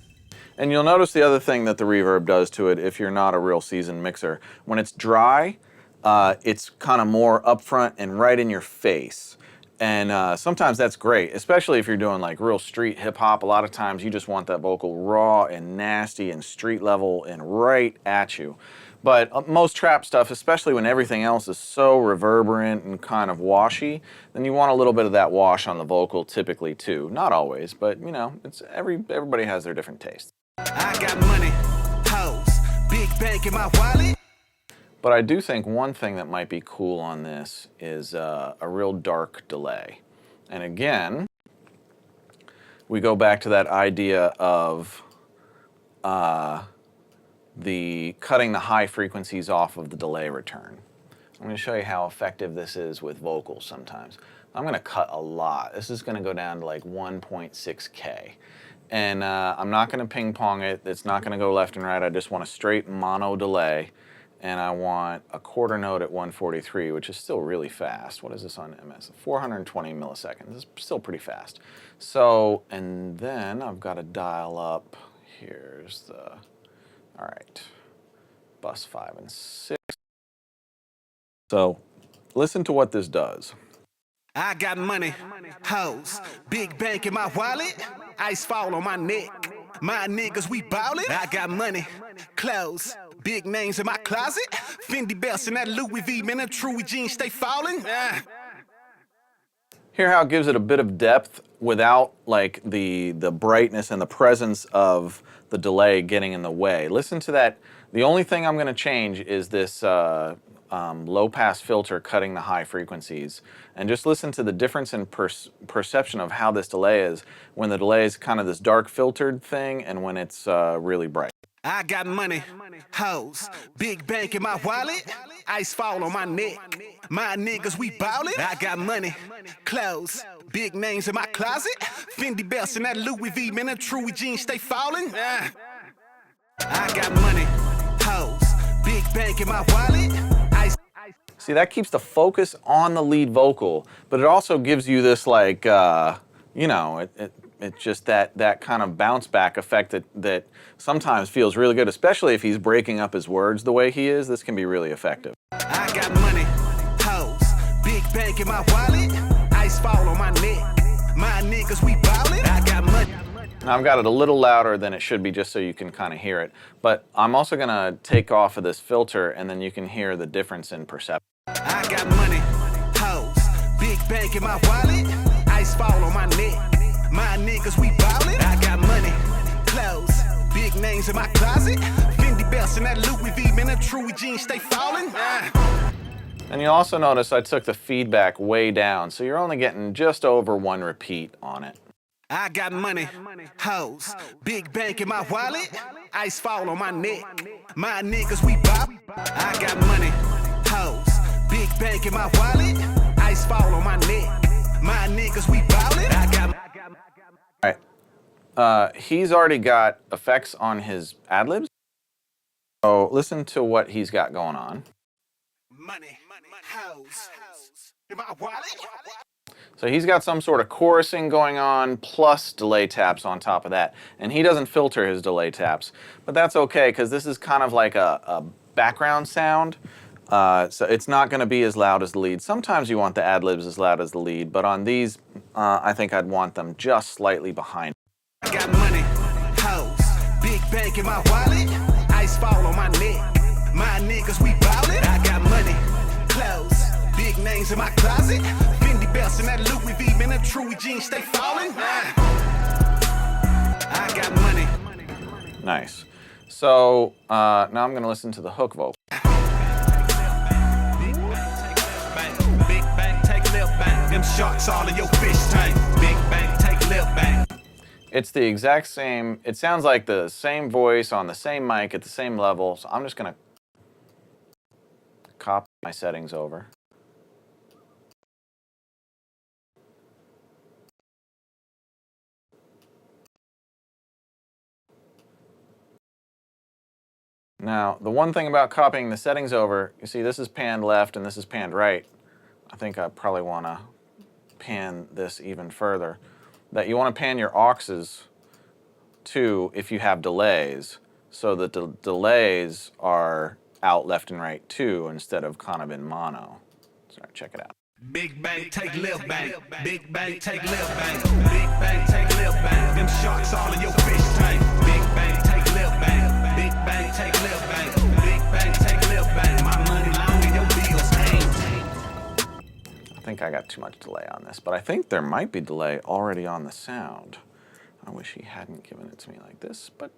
And you'll notice the other thing that the reverb does to it, if you're not a real seasoned mixer, when it's dry, it's kind of more upfront and right in your face. And sometimes that's great, especially if you're doing like real street hip hop. A lot of times you just want that vocal raw and nasty and street level and right at you. But most trap stuff, especially when everything else is so reverberant and kind of washy, then you want a little bit of that wash on the vocal typically too. Not always, but you know, it's everybody has their different tastes. I got money, hoes, big bank in my wallet. But I do think one thing that might be cool on this is a real dark delay. And again, we go back to that idea of the cutting the high frequencies off of the delay return. I'm going to show you how effective this is with vocals sometimes. I'm going to cut a lot. This is going to go down to like 1.6K. And I'm not going to ping pong it. It's not going to go left and right. I just want a straight mono delay. And I want a quarter note at 143, which is still really fast. What is this on MS? 420 milliseconds. This is still pretty fast. So, and then I've got to dial up. Here's the... All right, bus 5 and 6. So listen to what this does. I got money, hoes, big bank in my wallet, ice fall on my neck. My niggas, we ballin'. I got money, clothes, big names in my closet. Fendi belts and that Louis V, man, that Truey jeans stay fallin'. Hear how it gives it a bit of depth without like the brightness and the presence of the delay getting in the way. Listen to that. The only thing I'm going to change is this low pass filter cutting the high frequencies. And just listen to the difference in perception of how this delay is when the delay is kind of this dark filtered thing and when it's really bright. I got money, hoes, big bank in my wallet, ice fall on my neck. My niggas, we ballin'. I got money, clothes, big names in my closet. Fendi belts and that Louis V, man, that Truey jeans stay fallin'. I got money, hoes, big bank in my wallet, ice. See, that keeps the focus on the lead vocal, but it also gives you this like, you know, it's just that kind of bounce back effect that sometimes feels really good, especially if he's breaking up his words the way he is. This can be really effective. I got money, hoes, big bank in my wallet, ice fall on my neck. My niggas, we ballin'. I got money. Now I've got it a little louder than it should be just so you can kind of hear it, but I'm also gonna take off of this filter and then you can hear the difference in perception. I got money, hoes, big bank in my wallet, ice fall on my neck. My niggas, we ballin'. I got money, clothes, big names in my closet, Fendi belts and that Louis V, man, that Truey jeans stay fallin'. And you'll also notice I took the feedback way down, so you're only getting just over 1 repeat on it. I got money, hoes, big bank in my wallet, ice fall on my neck. My niggas, we bop. I got money, hoes, big bank in my wallet, ice fall on my neck. My niggas, we ballin'. I got. All right. He's already got effects on his ad-libs. So listen to what he's got going on. Money, hoes, in my wallet. So he's got some sort of chorusing going on plus delay taps on top of that. And he doesn't filter his delay taps. But that's okay because this is kind of like a background sound. So it's not going to be as loud as the lead. Sometimes you want the ad-libs as loud as the lead. But on these, I think I'd want them just slightly behind. I got money, hoes, big bank in my wallet, ice fall on my neck. My niggas, we ballin'. I got money, clothes, big names in my closet, Fendi belts and that Louis V, man, that Truey jeans stay fallin'. I got money. Nice. So now I'm going to listen to the hook vocal. Big bang, take lip bang. Them sharks all in your fish tank. Big bang, take lip bang. It's the exact same, it sounds like the same voice on the same mic at the same level, so I'm just going to copy my settings over. Now, the one thing about copying the settings over, you see this is panned left and this is panned right. I think I probably want to pan this even further. That you want to pan your auxes too if you have delays, so that the delays are out left and right too instead of kind of in mono. So check it out. Big bang, take lip bang. Big bang, take lip bang. Big bang, take lip bang. Them sharks all in your fish tank. Big bang, take lip bang. Big bang, take lip bang. Big bang, take lip bang. My money long and your bills ain't. I think I got too much delay on this, but I think there might be delay already on the sound. I wish he hadn't given it to me like this, but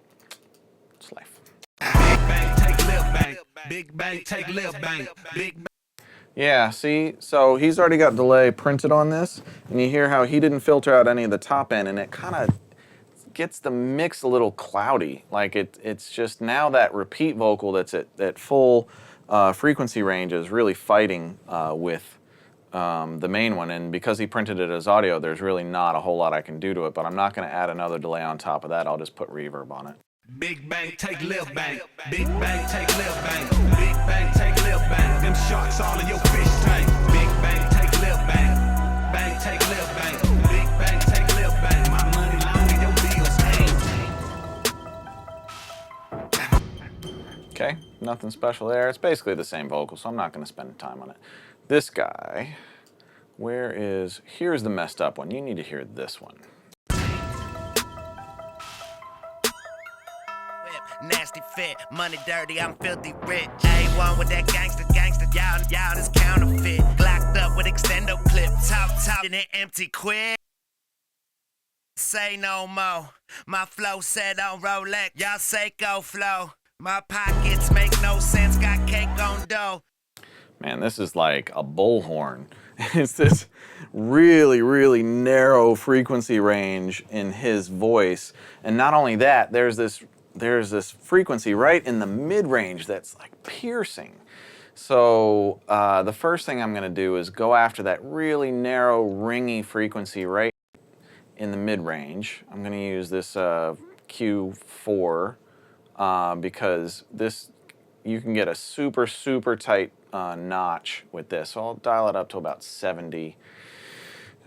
it's life. Big bang, take lip bang. Big bang, take lip bang. Big bang. Yeah, see, so he's already got delay printed on this, and you hear how he didn't filter out any of the top end, and it kind of gets the mix a little cloudy. Like it's just now that repeat vocal that's at full frequency range is really fighting with the main one, and because he printed it as audio, there's really not a whole lot I can do to it, but I'm not going to add another delay on top of that. I'll just put reverb on it. Big bang, take lip bang. Big bang, take lip bang. Big bang, take lip bang. Them sharks all in your fish tank. Big bang, take lip bang. Bang, take lip bang. Big bang, take lip bang. My money long and your bills ain't. Okay, nothing special there. It's basically the same vocal, so I'm not going to spend time on it. This guy, here's the messed up one. You need to hear this one. Nasty fit, money dirty, I'm filthy rich. A1 with that gangster, y'all is counterfeit. Glocked up with extendo clip, top, and it empty quick. Say no more, my flow set on Rolex, y'all Seiko flow. My pockets make no sense, got cake on dough. Man, this is like a bullhorn. It's this really, really narrow frequency range in his voice. And not only that, there's this frequency right in the mid-range that's like piercing. So the first thing I'm going to do is go after that really narrow, ringy frequency right in the mid-range. I'm going to use this Q4 because this you can get a super, super tight notch with this. So I'll dial it up to about 70.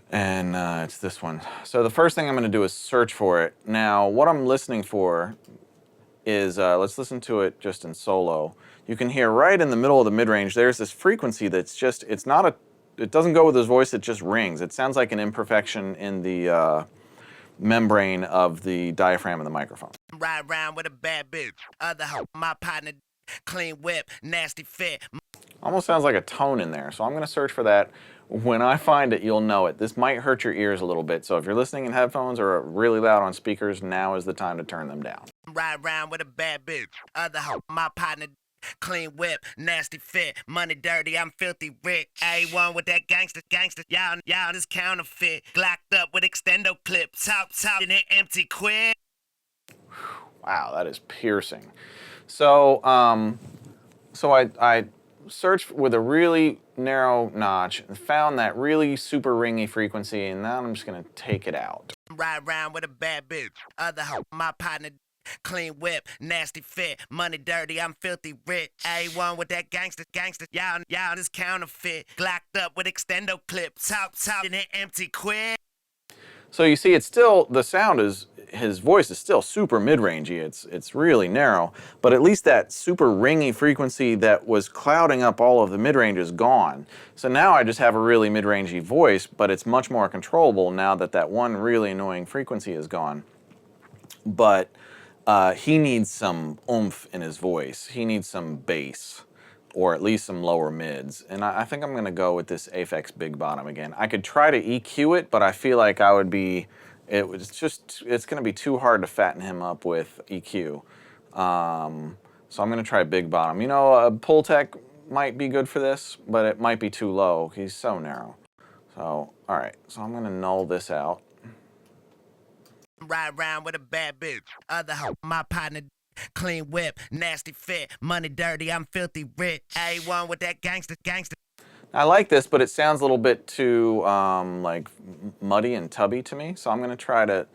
And it's this one. So the first thing I'm going to do is search for it. Now, what I'm listening for is, let's listen to it just in solo. You can hear right in the middle of the mid-range, there's this frequency that's just, it doesn't go with his voice, it just rings. It sounds like an imperfection in the membrane of the diaphragm of the microphone. Ride around with a bad bitch. Other hoe, my partner, clean whip, nasty fit. Almost sounds like a tone in there, so I'm going to search for that. When I find it, you'll know it. This might hurt your ears a little bit, so if you're listening in headphones or really loud on speakers, now is the time to turn them down. Ride around with a bad bitch. Other hoe, my partner, clean whip, nasty fit. Money dirty, I'm filthy rich. A1 with that gangster, y'all this counterfeit. Glocked up with extendo clips. Top in it empty quick. Wow, that is piercing. So, I searched with a really narrow notch and found that really super ringy frequency, and now I'm just gonna take it out. Ride around with a bad bitch. Other hoe, my partner, clean whip, nasty fit. Money dirty, I'm filthy rich. A1 with that gangster, y'all this counterfeit. Glocked up with extendo clips. Top in it empty quick. So you see, it's still, the sound is, his voice is still super mid-rangey. It's really narrow, but at least that super ringy frequency that was clouding up all of the mid-range is gone. So now I just have a really mid-rangey voice, but it's much more controllable now that that one really annoying frequency is gone. But he needs some oomph in his voice. He needs some bass, or at least some lower mids. And I think I'm gonna go with this Aphex Big Bottom again. I could try to EQ it, but I feel like it's gonna be too hard to fatten him up with EQ. So I'm gonna try Big Bottom. You know, Pultec might be good for this, but it might be too low. He's so narrow. So, all right, so I'm gonna null this out. Ride around with a bad bitch. Other hoe, my partner, clean whip, nasty fit. Money dirty, I'm filthy rich. A1 with that gangster. I like this, but it sounds a little bit too like muddy and tubby to me. So I'm gonna try to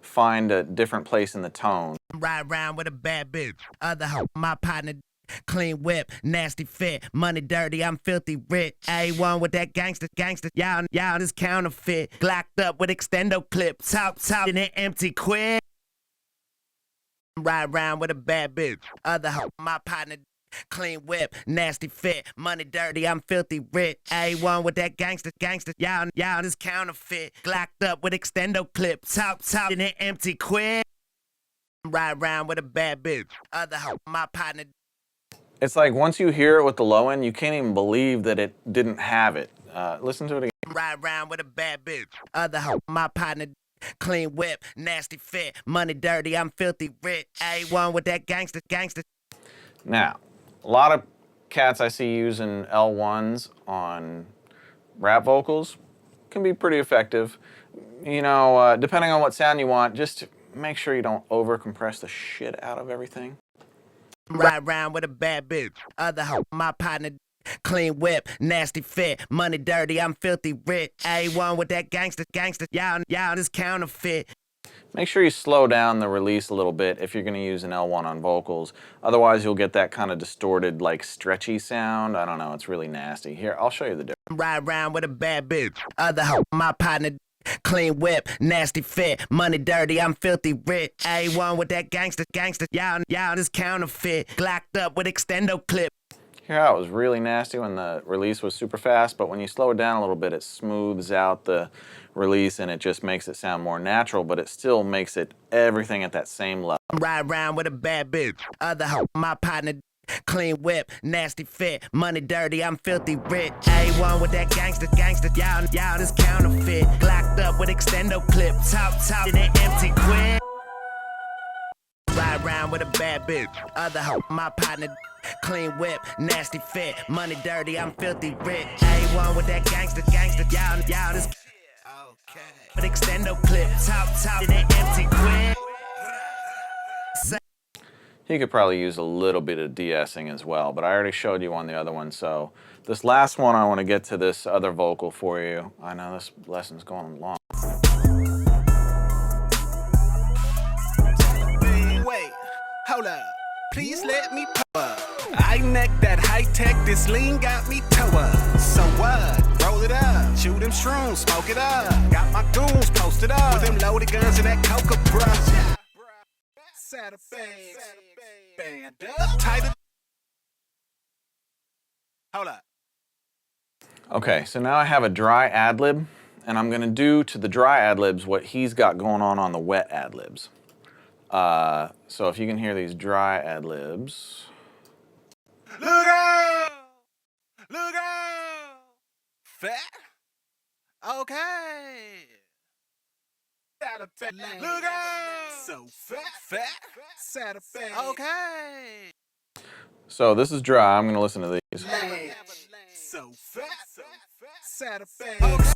find a different place in the tone. Ride around with a bad bitch. Other hoe, my partner, clean whip, nasty fit. Money dirty, I'm filthy rich. A1 with that gangster, y'all this counterfeit. Glocked up with extendo clips. Top in it empty quick. Ride around with a bad bitch. Other hoe, my partner, clean whip, nasty fit. Money dirty, I'm filthy rich. A1 with that gangster, y'all this counterfeit. Glocked up with extendo clips. Top in it empty quick. Ride around with a bad bitch. Other hoe, my partner. It's like once you hear it with the low end, you can't even believe that it didn't have it. Listen to it again. Ride around with a bad bitch. Other hoe, my partner, clean whip, nasty fit. Money dirty, I'm filthy rich. A1 with that gangster. Now, a lot of cats I see using L1s on rap vocals can be pretty effective. You know, depending on what sound you want, just make sure you don't over-compress the shit out of everything. Ride around with a bad bitch. Other hoe, my partner, clean whip, nasty fit. Money dirty, I'm filthy rich. A1 with that gangster, y'all this counterfeit. Make sure you slow down the release a little bit if you're going to use an L1 on vocals. Otherwise, you'll get that kind of distorted, like stretchy sound. I don't know, it's really nasty. Here, I'll show you the difference. Ride around with a bad bitch. Other hoe, my partner, clean whip, nasty fit. Money dirty, I'm filthy rich. A1 with that gangster, y'all this counterfeit. Glocked up with extendo clip. Hear how it was really nasty when the release was super fast, but when you slow it down a little bit, it smooths out the release and it just makes it sound more natural, but it still makes it everything at that same level. Ride around with a bad bitch. Other hoe, my partner, clean whip, nasty fit. Money dirty, I'm filthy rich. A1 with that gangster, y'all this counterfeit. Glocked up with extendo clip. Top in it empty quick. Ride around with a bad bitch. Other hoe, my partner, clean whip, nasty fit. Money dirty, I'm filthy rich. A1 with that gangster, y'all this. Okay. With extendo clip. Top in it empty quick. You could probably use a little bit of de-essing as well, but I already showed you on the other one, so this last one I want to get to this other vocal for you. I know this lesson's going long. Wait, hold up. Please let me pop up. I neck that high tech, this lean got me toe up. So what? Roll it up, shoot them shrooms, smoke it up. Got my goons posted up with them loaded guns and that coca, bruh. Saddlebags, band up, tighter. Hold up. Okay, so now I have a dry ad-lib, and I'm gonna do to the dry ad-libs what he's got going on the wet ad-libs. So if you can hear these dry ad-libs. Look out! Look out! Fat? Okay. Look out! So fat, saddlebag. Okay. So this is dry, I'm gonna listen to these. So fat, saddlebag.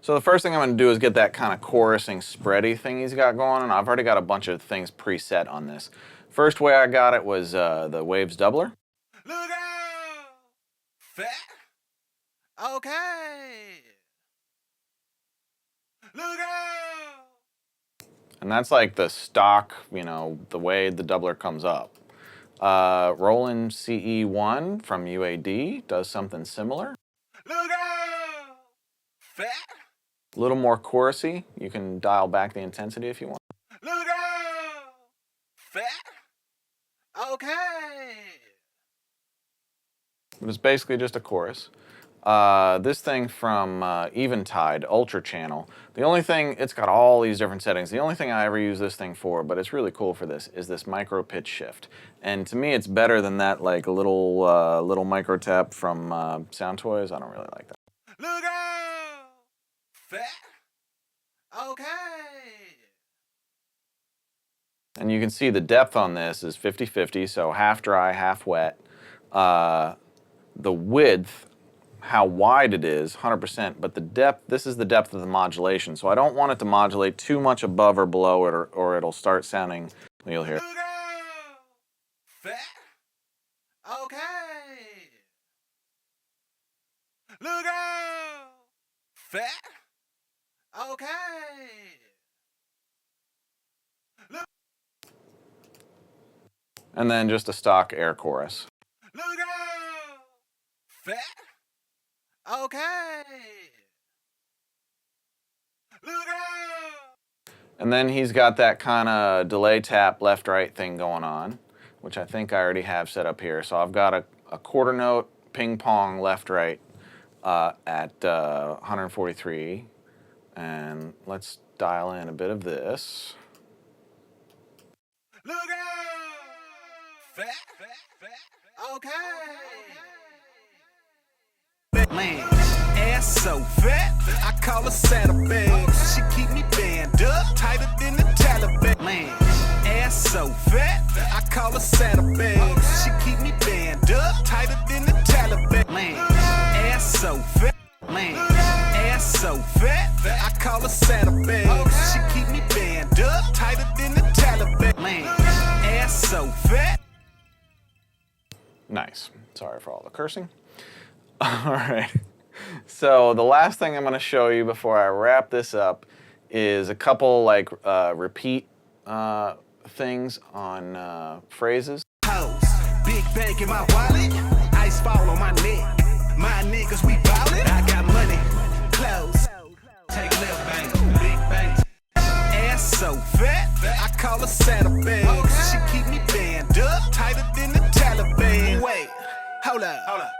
So the first thing I'm gonna do is get that kind of chorusing, spready thing he's got going on. I've already got a bunch of things preset on this. First way I got it was the Waves doubler. Look out! Fat? Okay. Look out! And that's like the stock, you know, the way the doubler comes up. Roland CE1 from UAD does something similar. Look out! Fat? A little more chorusy. You can dial back the intensity if you want. Look out! Fat? Okay. But it's basically just a chorus. This thing from Eventide, Ultra Channel. The only thing, it's got all these different settings. The only thing I ever use this thing for, but it's really cool for this, is this micro pitch shift. And to me, it's better than that like little micro tap from Sound Toys. I don't really like that. Look out! Fat? Okay. And you can see the depth on this is 50-50, so half dry, half wet. The width, how wide it is, 100%, but the depth, this is the depth of the modulation, so I don't want it to modulate too much above or below it, or it'll start sounding, you'll hear. Look out! Fat? Okay. Look out! Fat? Okay. Look. And then just a stock air chorus. Look out! Fat? Okay. Look out! And then he's got that kind of delay tap left-right thing going on, which I think I already have set up here. So I've got a quarter note ping pong left-right at 143. And let's dial in a bit of this. Look out! Fat? Okay. Man, ass so fat, I call her saddlebag. She keep me band up, tighter than the Taliban. Man, ass so fat, I call her saddlebag. She keep me band up, tighter than the Taliban. Man, ass so fat. Man, ass so fat, I call her saddlebag. She keep me band up, tighter than the Taliban. Man, ass so fat. Nice. Sorry for all the cursing. All right. So the last thing I'm going to show you before I wrap this up is a couple like repeat things on phrases. Hoes, big bank in my wallet, ice fall on my neck. My niggas, we ballin'. I got money, clothes. Take left bank, big bank. Ass so fat, I call her saddlebag. She keep me band up, tighter than the Taliban. Wait, hold up.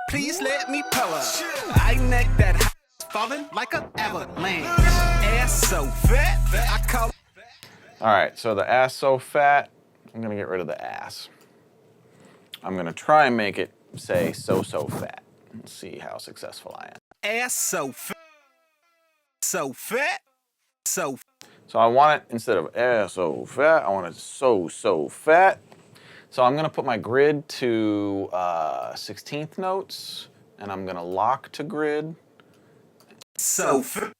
Please let me pull up. I neck that falling like a avalanche. Ass so fat, I call. All right, so the ass so fat, I'm going to get rid of the ass. I'm going to try and make it say so fat. Let's see how successful I am. Ass so fat, so fat, so. So I want it, instead of ass so fat, I want it so fat. So I'm going to put my grid to 16th notes, and I'm going to lock to grid. So fat,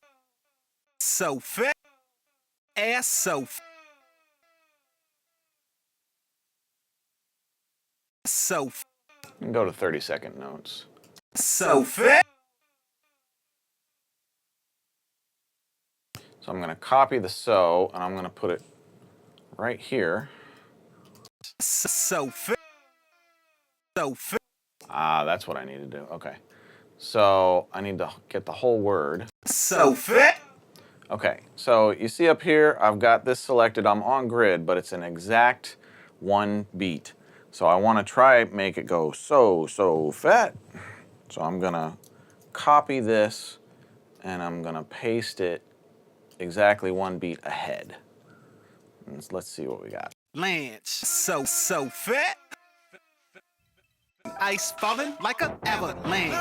ass so fat. So And go to 30-second notes. so fat. So I'm going to copy the so, and I'm going to put it right here. So fat. So fit. Ah, that's what I need to do. Okay. So I need to get the whole word. So fit. Okay, so you see up here, I've got this selected. I'm on grid, but it's an exact one beat. So I want to try make it go so fat. So I'm gonna copy this and I'm gonna paste it exactly one beat ahead. And let's see what we got. Lance. So fit. Ice falling like an avalanche.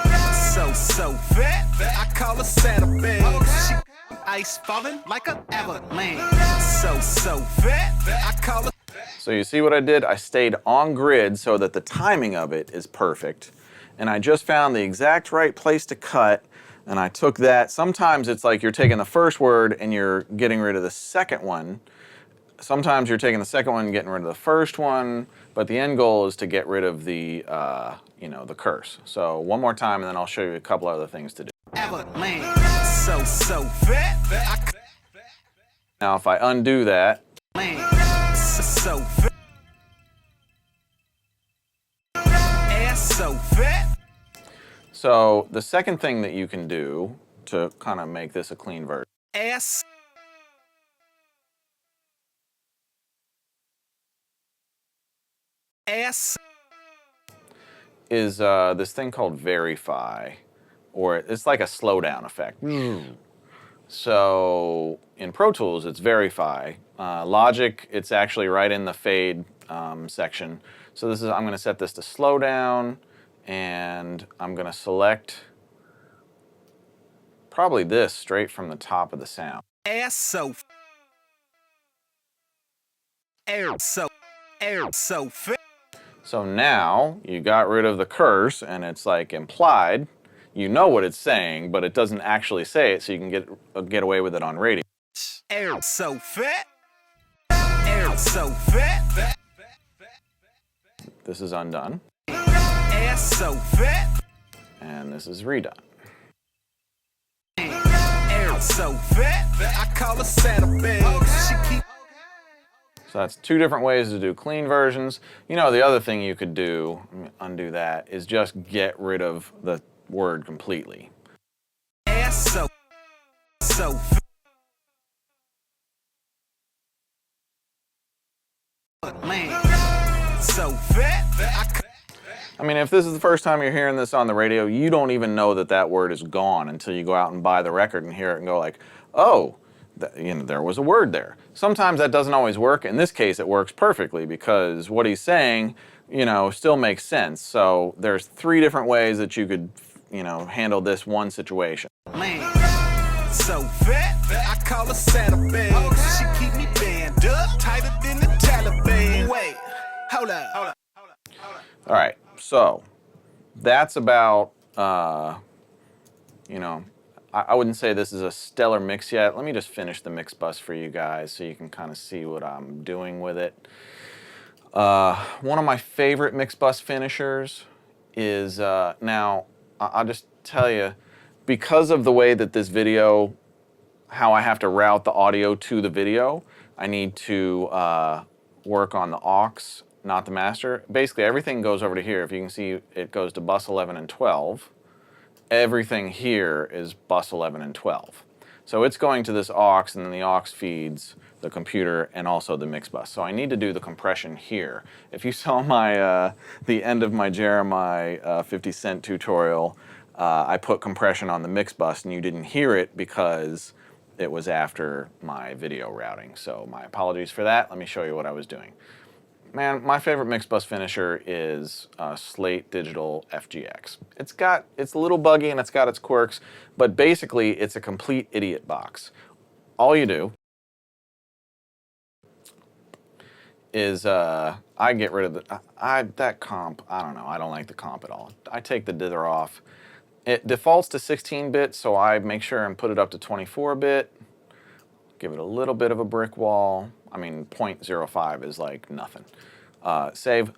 So fit. I call her saddlebag. She ice falling like an avalanche. So fit. I call her. So you see what I did? I stayed on grid so that the timing of it is perfect. And I just found the exact right place to cut. And I took that. Sometimes it's like you're taking the first word and you're getting rid of the second one. Sometimes you're taking the second one and getting rid of the first one. But the end goal is to get rid of the, the curse. So one more time and then I'll show you a couple other things to do. Avalanche. So fit. Now if I undo that, So fit. Ass so fit. so the second thing that you can do to kind of make this a clean version Ass. Ass. is this thing called verify, or it's like a slowdown effect. So in Pro Tools, it's verify. Logic, it's actually right in the fade section. So this is, I'm going to set this to slow down, and I'm going to select probably this straight from the top of the sound. Ass so. Air so fit. So now you got rid of the curse, and it's like implied. You know what it's saying, but it doesn't actually say it, so you can get away with it on radio. Air so fit. Air so fit. This is undone, Ass so fit. and this is redone. Air so fit. I call her saddlebag. She keep. So that's two different ways to do clean versions. You know, the other thing you could do, let me undo that, is just get rid of the word completely. Ass so fit. So fit. I mean, if this is the first time you're hearing this on the radio, you don't even know that that word is gone until you go out and buy the record and hear it and go like, oh, there was a word there. Sometimes that doesn't always work. In this case, it works perfectly because what he's saying, still makes sense. So there's three different ways that you could, handle this one situation. So fit. I call her saddlebag. She keep me band up tighter than the Taliban. Wait, hold up. All right, so that's about, I wouldn't say this is a stellar mix yet. Let me just finish the mix bus for you guys so you can kind of see what I'm doing with it. One of my favorite mix bus finishers is, now, I'll just tell you, because of the way that this video, how I have to route the audio to the video, I need to work on the aux, not the master. Basically, everything goes over to here. If you can see, it goes to bus 11 and 12. Everything here is bus 11 and 12. So it's going to this aux, and then the aux feeds the computer and also the mix bus. So I need to do the compression here. If you saw my the end of my Jeremiah 50 Cent tutorial, I put compression on the mix bus and you didn't hear it because it was after my video routing. So my apologies for that. Let me show you what I was doing. Man, my favorite mix bus finisher is Slate Digital FGX. It's a little buggy and it's got its quirks, but basically it's a complete idiot box. All you do is I get rid of that comp. I don't know. I don't like the comp at all. I take the dither off. It defaults to 16-bit, so I make sure and put it up to 24-bit. Give it a little bit of a brick wall. I mean, 0.05 is like nothing. Save.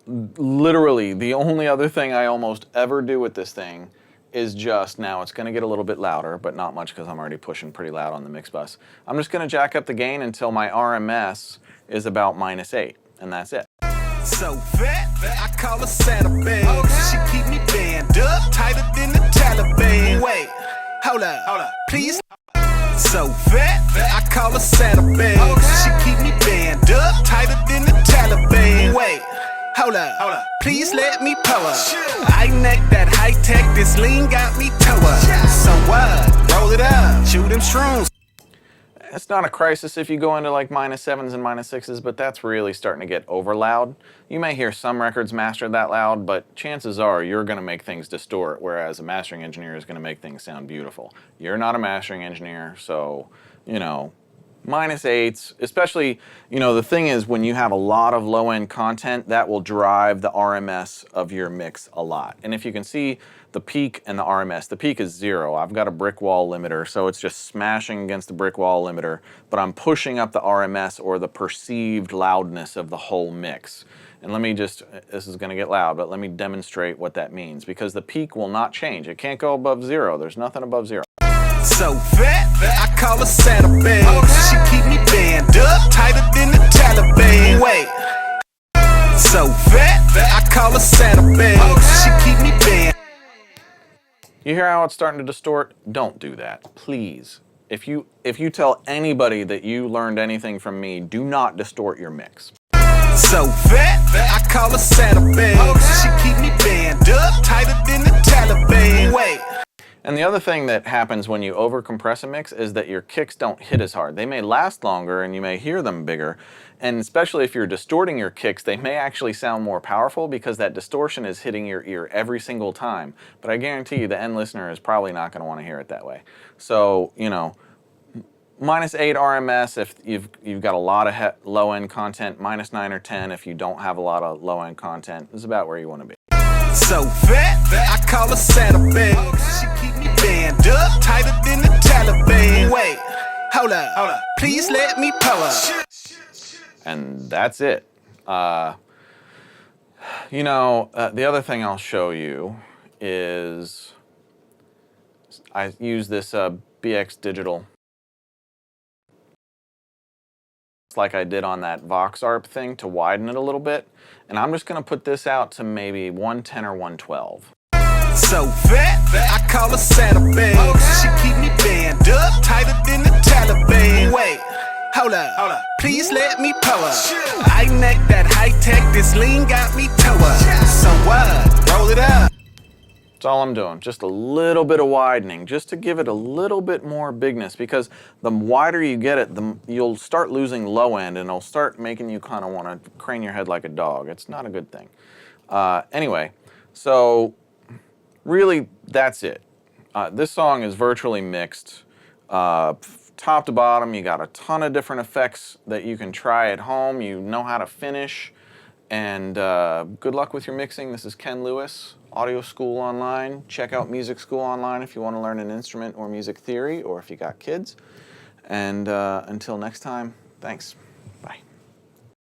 Literally, the only other thing I almost ever do with this thing is just, now it's going to get a little bit louder, but not much because I'm already pushing pretty loud on the mix bus. I'm just going to jack up the gain until my RMS is about -8, and that's it. So fat, I call her saddlebag. She keep me band up, tighter than the Taliban. Wait, hold up, please. So fat, I call her saddlebag. She keep me band up, tighter than the Taliban. Wait, hold up, please let me pull up. I neck that high tech, this lean got me toe up. So what? Roll it up, chew them shrooms. It's not a crisis if you go into like -7s and -6s, but that's really starting to get over loud. You may hear some records mastered that loud, but chances are you're going to make things distort, whereas a mastering engineer is going to make things sound beautiful. You're not a mastering engineer, so, you know, -8s, especially, you know, the thing is when you have a lot of low-end content, that will drive the RMS of your mix a lot. And if you can see the peak and the RMS, the peak is 0. I've got a brick wall limiter, so it's just smashing against the brick wall limiter, but I'm pushing up the RMS, or the perceived loudness of the whole mix. And let me just, this is going to get loud, but let me demonstrate what that means, because the peak will not change. It can't go above 0. There's nothing above 0. So fat, I call her saddlebag. She keep me band up, tighter than the Taliban. Wait, so fat, I call her saddlebag. She keep me band. You hear how it's starting to distort? Don't do that, please. If you tell anybody that you learned anything from me, do not distort your mix. So fat, I call her saddlebag. She keep me band up, tighter than the Taliban. Wait. And the other thing that happens when you overcompress a mix is that your kicks don't hit as hard. They may last longer and you may hear them bigger, and especially if you're distorting your kicks, they may actually sound more powerful because that distortion is hitting your ear every single time. But I guarantee you the end listener is probably not going to want to hear it that way. So, you know, -8 RMS if you've got a lot of low-end content, -9 or 10 if you don't have a lot of low-end content. This is about where you want to be. So fat, I call her saddlebag. She keep me band up, tighter than the Taliban. Wait, hold up, please let me pull up. And that's it. You know, the other thing I'll show you is I use this BX Digital. It's like I did on that VoxArp thing to widen it a little bit. And I'm just going to put this out to maybe 110 or 112. So fat, I call her saddlebag. She keep me band up, tighter than the Taliban. Wait, hold up, please let me pull up. I neck that high tech, this lean got me toe up. So what? Roll it up. That's all I'm doing, just a little bit of widening, just to give it a little bit more bigness, because the wider you get it, you'll start losing low end, and it'll start making you kind of want to crane your head like a dog. It's not a good thing. Anyway, so really, that's it. This song is virtually mixed. Top to bottom, you got a ton of different effects that you can try at home. You know how to finish. And good luck with your mixing. This is Ken Lewis, Audio School Online. Check out Music School Online if you want to learn an instrument or music theory, or if you got kids. And until next time, thanks.